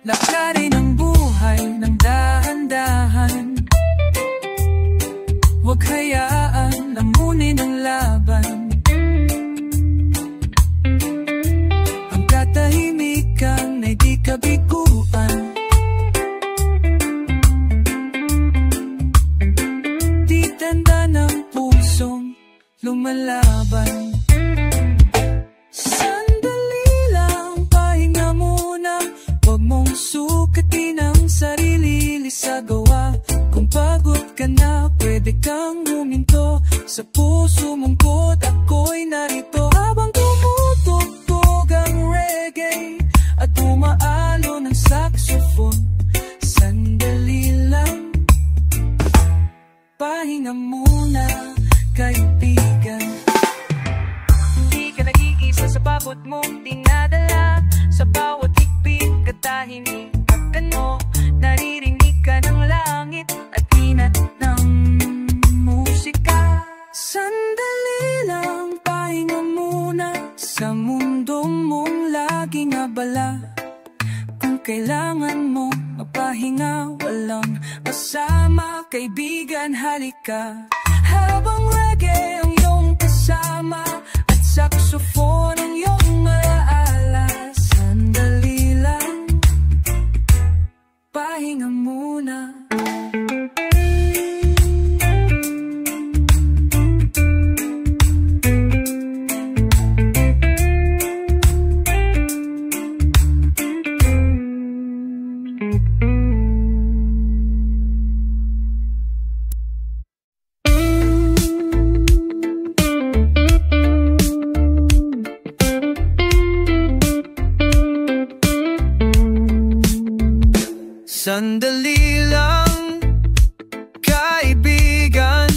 Lakarin ang buhay ng dahan-dahan. Huwag hayaan lamunin ang laban. Ang katahimikan ay di kabiguan. Di tanda ng pusong lumalaban. Sandali lang, pahinga muna. Huwag mong sukatin ang sarili sa gawa. Kung pagod ka na, pwede kang huminto. Sa puso mong God, ako'y narito. Habang tumutugtog ang reggae at tumaalo ng saxophone. Sandali lang, pahinga muna, kaibigan. Hindi ka nag-iisa sa pagod mong dinadala. Sa bawat higpit, katahimikan mo. Naririnig ka ng langit at hinat ng musika. Sandali lang, pahinga muna. Sa mundo mong laging abala. Kung kailangan mo mapahinga, walang kasama. Kaibigan, halika. Habang reggae ang iyong kasama at saxophone ang iyong alaala. Sandali lang, pahinga muna. Sandali lang, kaibigan.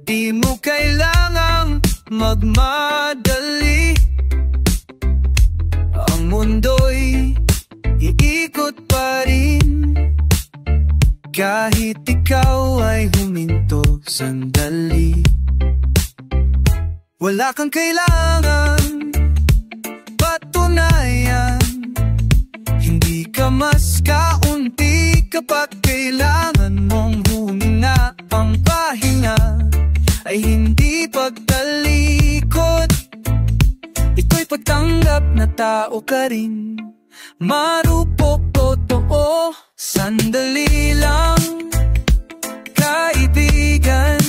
Di mo kailangang magmadali. Ang mundo'y iikot pa rin. Kahit ikaw ay huminto sandali. Wala kang kailangan patunayan. Hindi mas kaunti kapag kailangan mong huminga. Ang pahinga ay hindi pagtalikod, ito'y pagtanggap na tao ka rin. Marupok, totoo, sandali lang, kaibigan.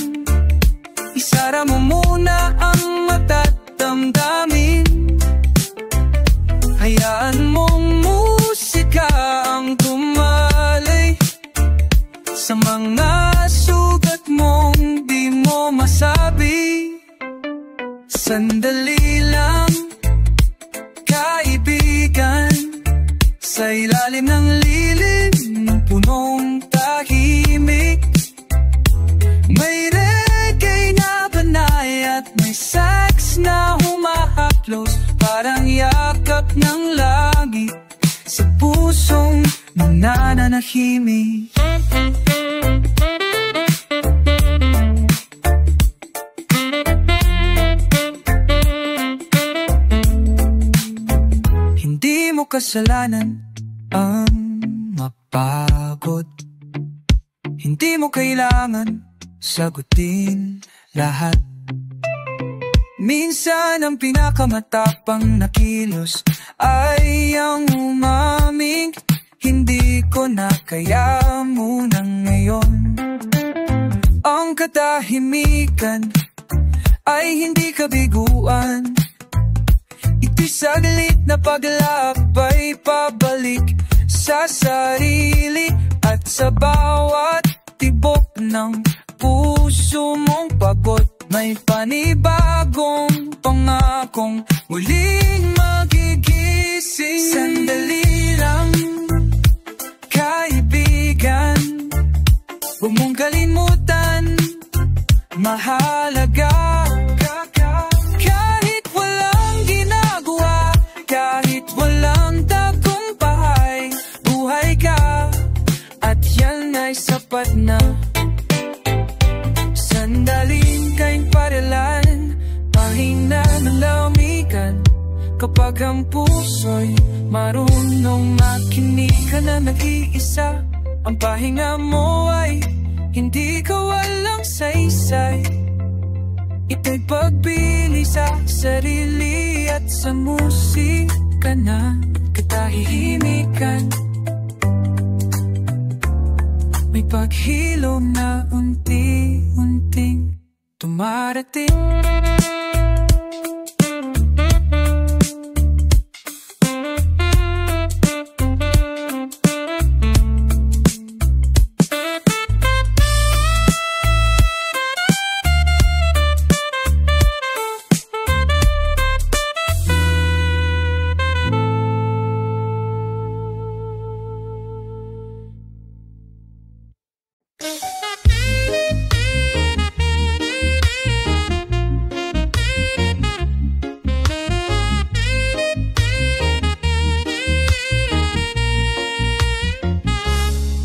Isara mo muna ang mata't damdamin. Hayaan mong musika ang tumalay sa mga sugat mong di mo masabi. Sandali lang, kaibigan. Sa ilalim ng lilim ng punong tahimik, may reggae na banay at may sax na humahaplos, parang yakap ng langit sa pusong nananahimik. Hindi mo kasalanan ang mapagod, hindi mo kailangan sagutin lahat. Minsan ang pinakamatapang na kilos ay ang umaming, hindi ko na kaya muna ngayon. Ang katahimikan ay hindi kabiguan, ito'y saglit na paglakbay pabalik sa sarili at sa bawat tibok ng puso mong pagod. May panibagong pangakong muling magigising. Sandali lang, kaibigan, huwag mong kalimutan, mahalaga ka. Kahit walang ginagawa, kahit walang tagumpay, buhay ka, at yan ay sapat na. Sandaling kaing padalan, mahina ng lamigan. Kapag ang puso'y marunong makinig ka na nag-iisa, ang pahinga mo ay hindi ka walang saysay. Ito'y pagbili sa sarili at sa musika na katahimikan. May paghilom na unti-unting tumarating.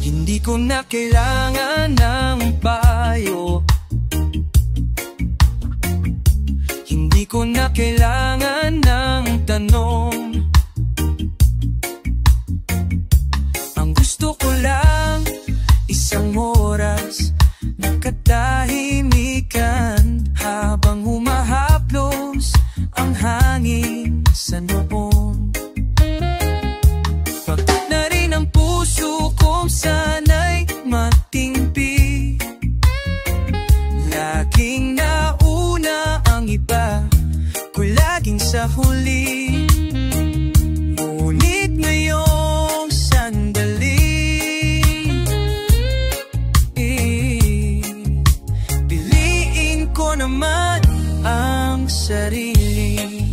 Hindi ko na kailangan ng payo, hindi ko na kailangan ng tanong. Ang gusto ko lang, isang oras na katahimikan habang humahaplos ang hangin sa noon. Pagkat na rin ang puso kong sana'y matingpi, laging nauna ang iba, ko laging sa huli. Ngunit ngayong sandali, piliin ko naman ang sarili.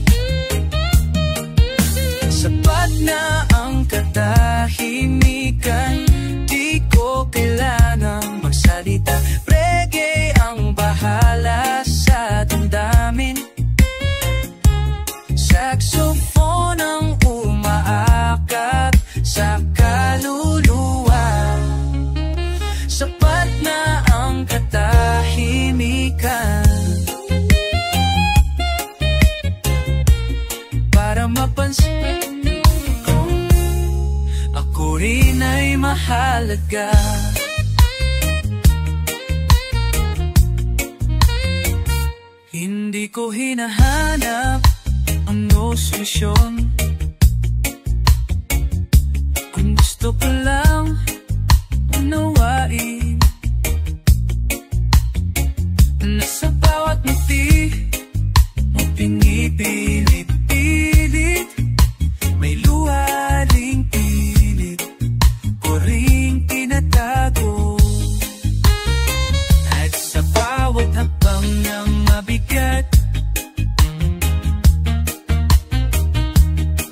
Sapat na ang katahimikan, di ko kailangang magsalita. Reggae ang bahala sa damdamin, saxophone ang umaakit sa kaluluwa. Sapat na ang katahimikan para mapansin ko rin ay mahalaga. Hindi ko hinahanap ang solusyon. Kung gusto ko lang unawain na sa bawat ngiti mo pinipilit-pilit, may luha ring pilit ko ring tinatago. At sa bawat habang ng mabigat,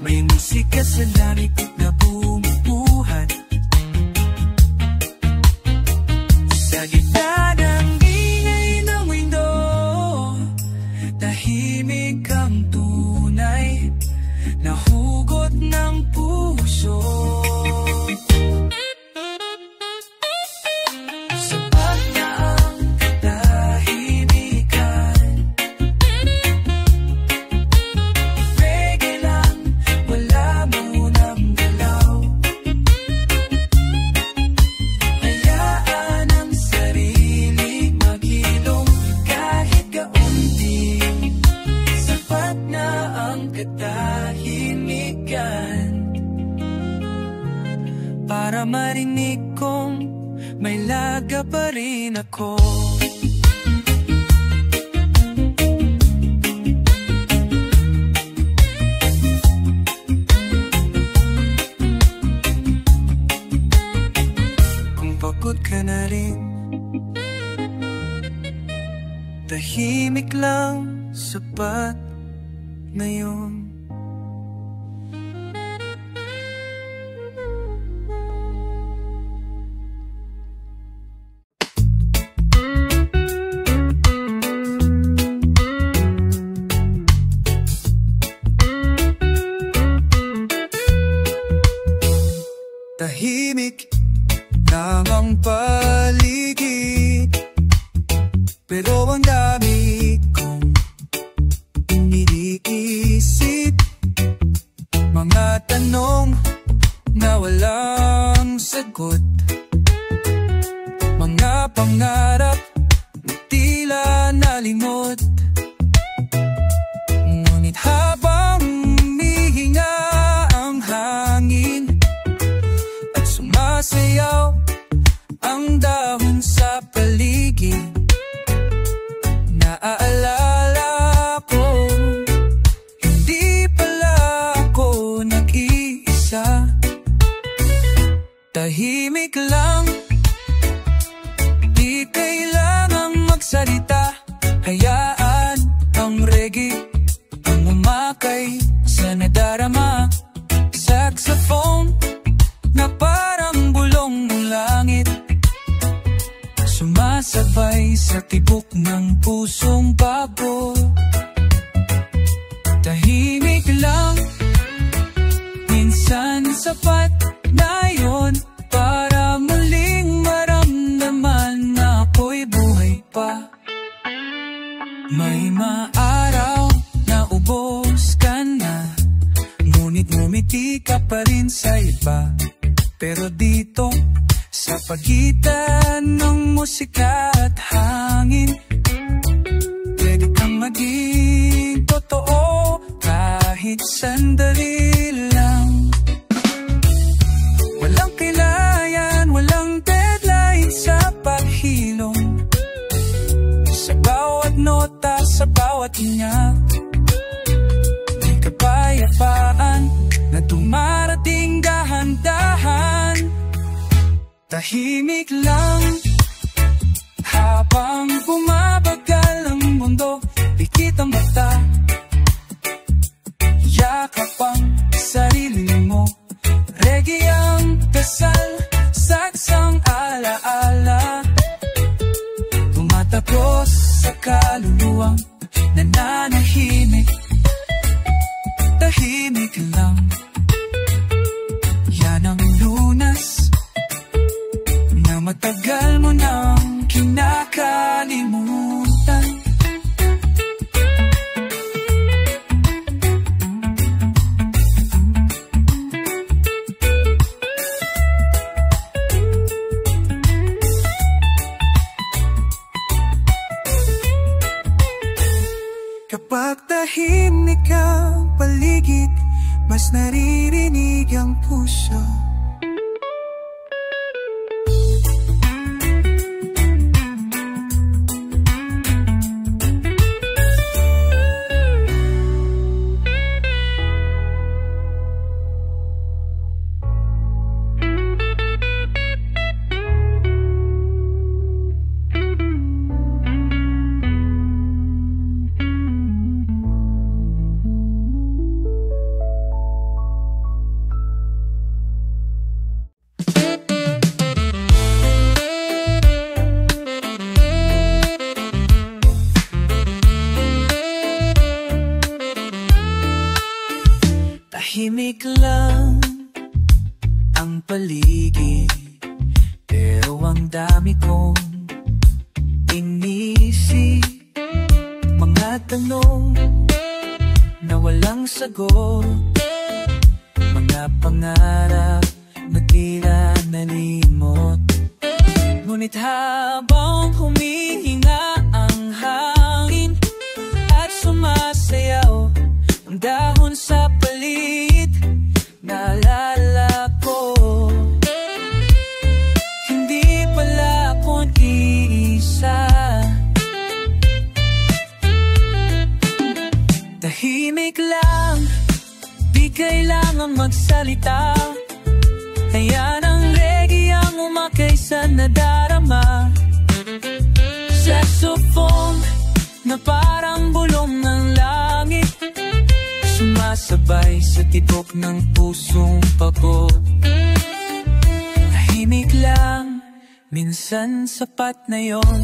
may musika sa langit na bumubuhat. Sa gitna ng ingay ng mundo, tahimik ang tunay na hugot ng puso. Sapat na ang katahimikan, reggae lang, wala munang galaw. Hayaan ang sarili maghilom kahit kaunti. Sapat na ang katahimikan para marinig kong may laga pa rin ako. Kung pagod ka na rin, tahimik lang sapat na yun. Tahimik lang ang paligid, pero ang dami kong iniisip. Mga tanong na walang sagot, mga pangarap na tila nalimot. Ngunit habang humihinga ang hangin at sumasayaw ang dahon sa paligid, naaalala ko, hindi pala ako nag-iisa. Tahimik lang, di kailangang magsalita. Hayaan ang reggae ang umakay sa nadarama. Saxophone na parang bulong ng langit, sumasabay sa tibok ng pusong bago. Tahimik lang, minsan sapat na yun para muling maramdaman na ako'y buhay pa. May maaraw na ubos ka na, ngunit ngumiti ka pa rin sa iba. Pero dito, sa pagitan ng musika at hangin, pwede kang maging totoo kahit sandali lang. Walang kailayan, walang deadline sa paghilom. Sa bawat nota, sa bawat inya, may kapayapaan na dumarating dahan-dahan. Tahimik lang habang bumabagal ang mundo, pikit ang mata, yakap ang sarili mo. Reggae ang dasal, saksang alaala, tumatapos sa kaluluwang nananahimik. Tahimik lang, yan ang lunas na matagal mo nang kinakalimutan. mas naririnig ang puso. Tahimik lang ang paligid, pero ang dami kong inisip. Mga tanong na walang sagot, mga pangarap na tila nalimot. Ngunit habang humihinga ang hangin at sumasayaw ang dahon sa paligid, naalala ko, hindi pala akong iisa. Tahimik lang, di kailangang magsalita. Hayaan ang reggae ang umakay sa nadarama. Saxophone na parang bulong ng langit, sumasabay sa tibok ng pusong pagod. Tahimik lang, minsan sapat na yon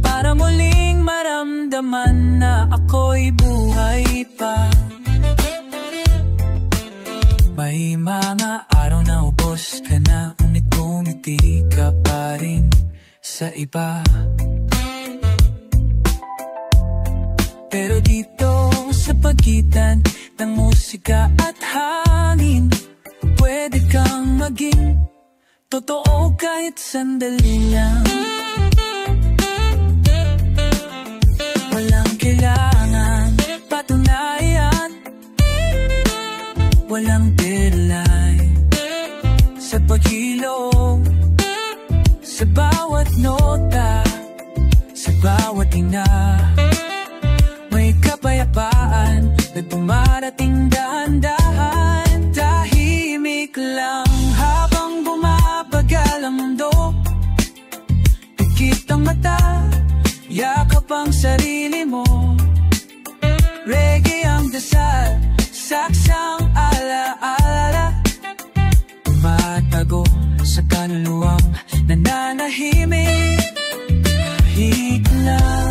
para muling maramdaman na ako'y buhay pa. May mga araw na ubos ka na, ngunit ngumiti ka pa rin sa iba. Pero dito sa pagitan ng musika at hangin, pwede kang maging totoo kahit sandali lang. Walang kailangan patunayan, walang deadline sa paghilom, sa bawat nota, sa bawat ina. May kapayapaan na dumarating dahan-dahan. Tahimik lang habang bumabagal ang mundo. Pikit ang mata, yakap ang sarili mo. Reggae ang dasal, saksang alaala, matago sa kaluluwang nananahimik. Kahit lang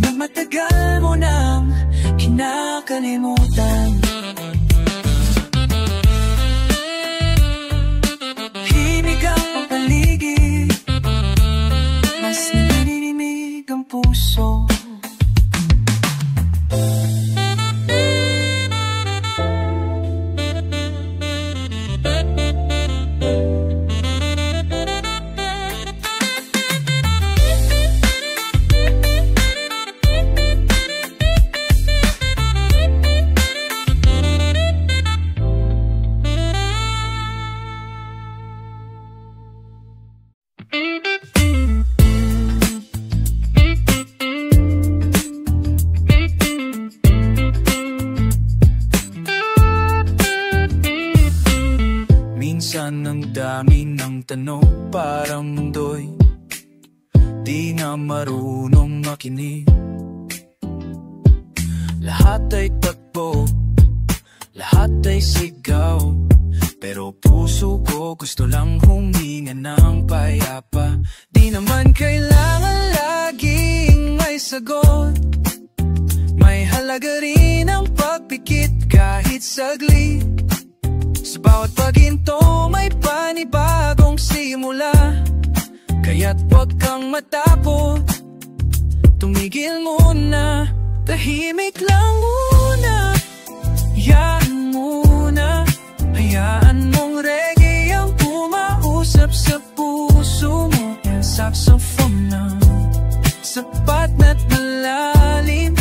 na matagal mo nang kinakalimutan. Himig ang paligid, mas nanininimig ang puso. Minsan ang dami ng tanong, parang mundo'y di na marunong makinig. Lahat ay takbo, lahat ay sigaw, pero puso ko gusto lang huminga ng payapa. Di naman kailangan laging may sagot, may halaga rin ang pagpikit kahit saglit. Sa bawat paghinto may panibagong simula, kaya't huwag kang matakot, tumigil muna. Tahimik lang muna, hayaan muna. Hayaan mong reggae ang pumausap sa puso mo. Saxophone na sapat na't malalim,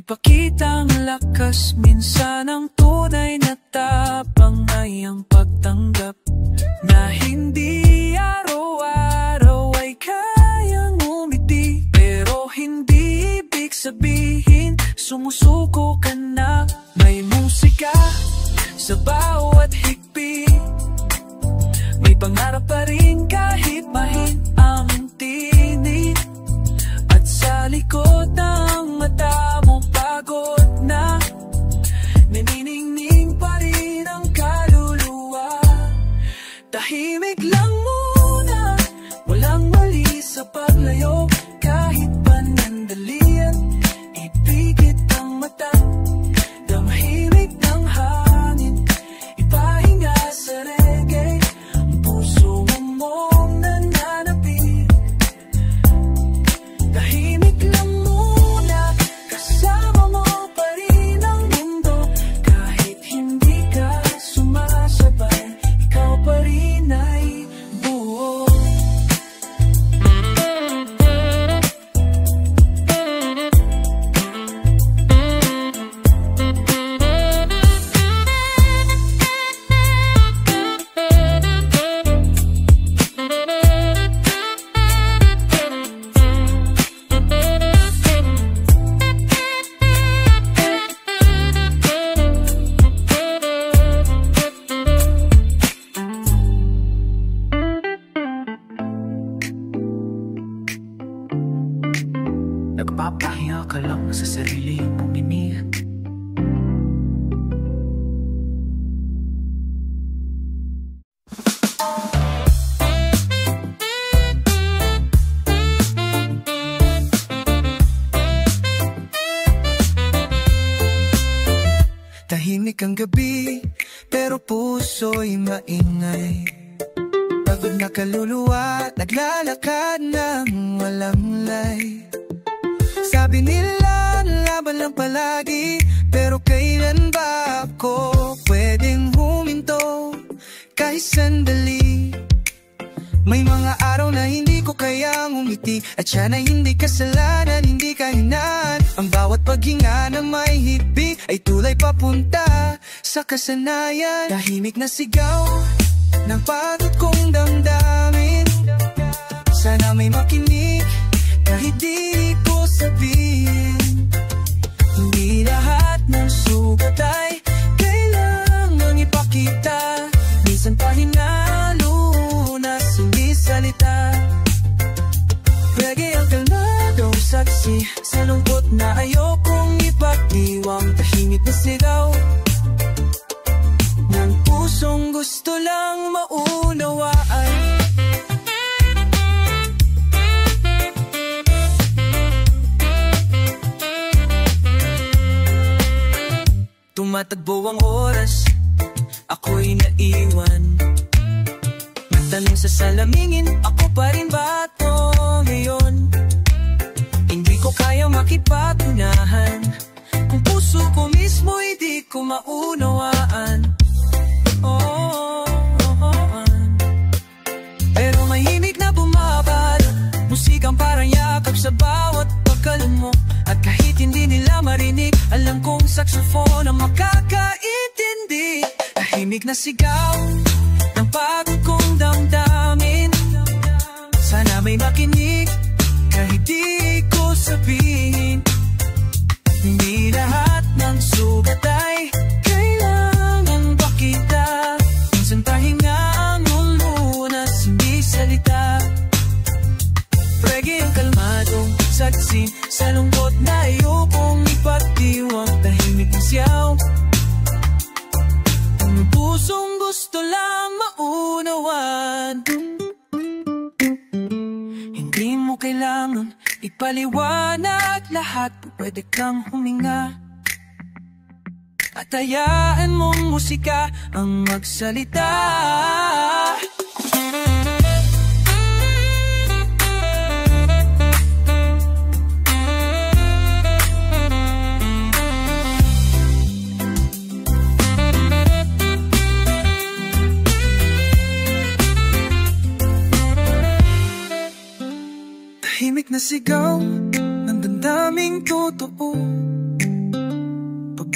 Ipakitang lakas, minsan ang tunay na tapang ay ang pagtanggap na hindi araw-araw ay kayang umiti. Pero hindi ibig sabihin sumusuko ka na. May musika sa bawat higpit, may pangarap pa rin kahit mahin ang tinig. At sa likod ng mata mo pagod na, naniningning pa rin ang kaluluwa. Tahimik lang muna, walang mali sa paglayo. Kahit panandalian, ipigit ang mata. Damahimik ng hangin, ipahinga sa reggae. Ang puso mong nananapit. Tahimik lang muna, kasama mo pa rin ang mundo. Kahit hindi ka sumasabay, ikaw pa rin ay buo. Nagpapahiya ka lang sa sarili mong bibig. Tahimik ang gabi, pero puso'y maingay. Pagod na kaluluwa, naglalakad ng walang lay. Sabi nila, laban lang palagi, pero kailan ba ako pwedeng huminto kahit sandali? May mga araw na hindi ko kayang umiti, at yan ay hindi kasalanan, hindi kahinaan. Ang bawat paghinga na may hipi ay tulay papunta sa kasanayan. Tahimik na sigaw ng pagod kong damdamin, sana may makinig kahit di ko sabihin. Hindi lahat ng sugat ay kailangang ipakita. Minsan pahinalo-lunas, hindi salita. Reggae ang kalmadong saksi sa lungkot na ayokong ipagdiwang. Tahimik na sigaw ng pusong gusto lang maunawaan. Tumatagbo ang oras, ako'y naiwan. Magtanong sa salamingin, ako pa rin ba ito ngayon? Hindi ko kaya makipatunahan kung puso ko mismo hindi ko maunawaan. Pero mahimik na bumabalo, musikang parang yakap sa bawat pagkalamo. At kahit hindi nila marinig, alam kong saxophone ang makakaintindi. Tahimik na sigaw ng pagod kong damdamin, sana may makinig kahit di ko sabihin. Hindi lahat ng sugat ay kailangan pakita. Minsan pahinga ang lulunas, hindi salita. Reggae ang kalmadong saksi sa lungkot na ayokong ipagdiwang. Tahimik na siyaw ang pusong gusto lang maunawan. Hindi mo kailangan ipaliwanag lahat, pwede kang huminga at hayaan mong musika ang magsalita. Tahimik na sigaw ng damdaming totoo,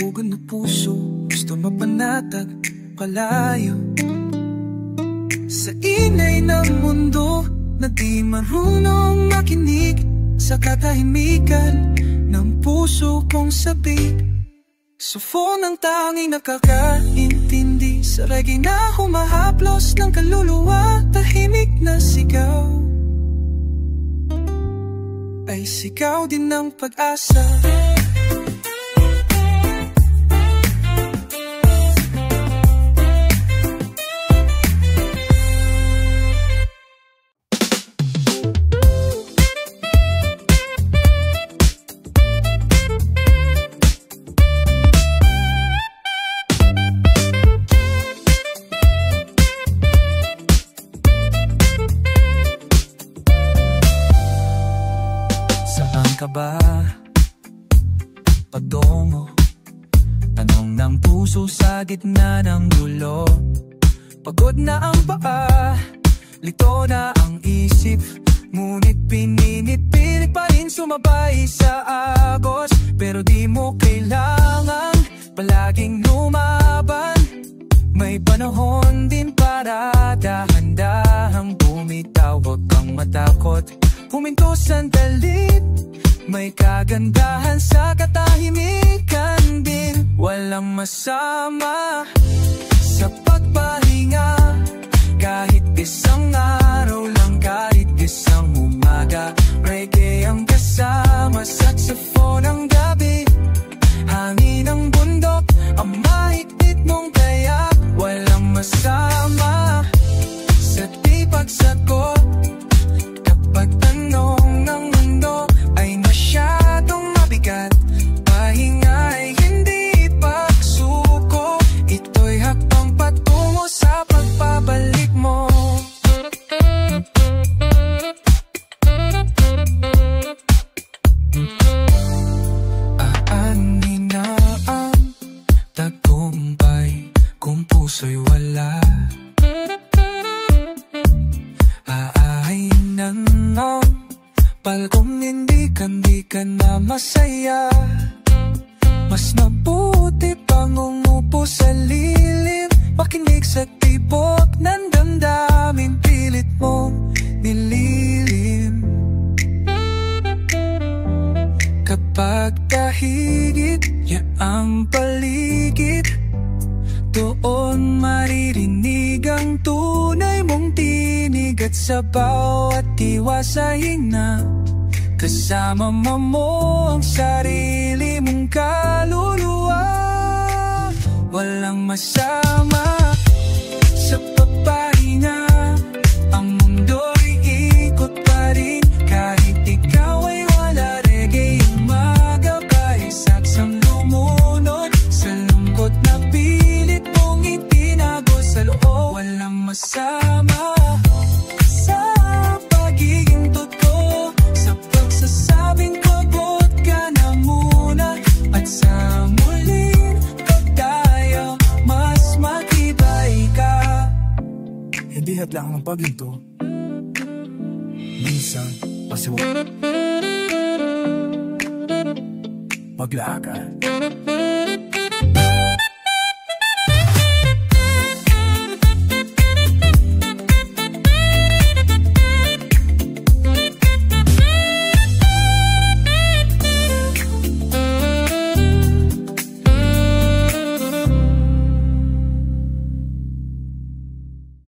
pugad na puso, gusto mapanatag palayo sa ingay ng mundo na di marunong makinig sa katahimikan ng puso kong sabik. Sa phone ang tanging nakakaintindi sa reggae na humahaplos ng kaluluwa. Tahimik na sigaw ay sigaw din ng pag-asa. Ka ba patungo? Tanong ng puso sa gitna ng gulo. Pagod na ang paa, lito na ang isip, ngunit pilit pa rin sumabay sa agos. Pero di mo kailangan palaging lumaban. May panahon din para dahan-dahang bumitaw. Huwag kang matakot, huminto sandali. May kagandahan sa katahimikan din. Walang masama sa pagpahinga, kahit isang araw lang, kahit isang umaga. Reggae ang kasama, saxophone ang gabi, hangin ang bundok, ang mahigpit mong kayak. Walang masama sa di pagsagot kapag tanong ng mundo ay masyadong mabigat. Pahinga'y hindi pagsuko, ito'y hakbang patungo sa pagpabalik mo. Aanin na ang tagumpay kung puso'y wala. Aahin ng palkong hindi ka na masaya. Mas mabuti pang umupo sa lilim, makinig sa tibok ng damdamin, pilit mong nililim. Kapag kahigit ya ang paligid, doon maririnig ang tunay mong tinig. At sa bawat tiwasahin na kasama mo ang sarili mong kaluluwa. Walang masama sa pagpahinga, ang mundo'y ikot pa rin kahit ikaw ay wala. Reggae ang magabay, saksang lumunod sa lungkot na pilit mong itinago sa loob. Walang masama sa pagiging totoo, sa pagsasabing pagod ka na muna, at sa muling pagtayo mas matibay ka. Hindi hadlang ang paglinto, minsan pasiwag maglakad.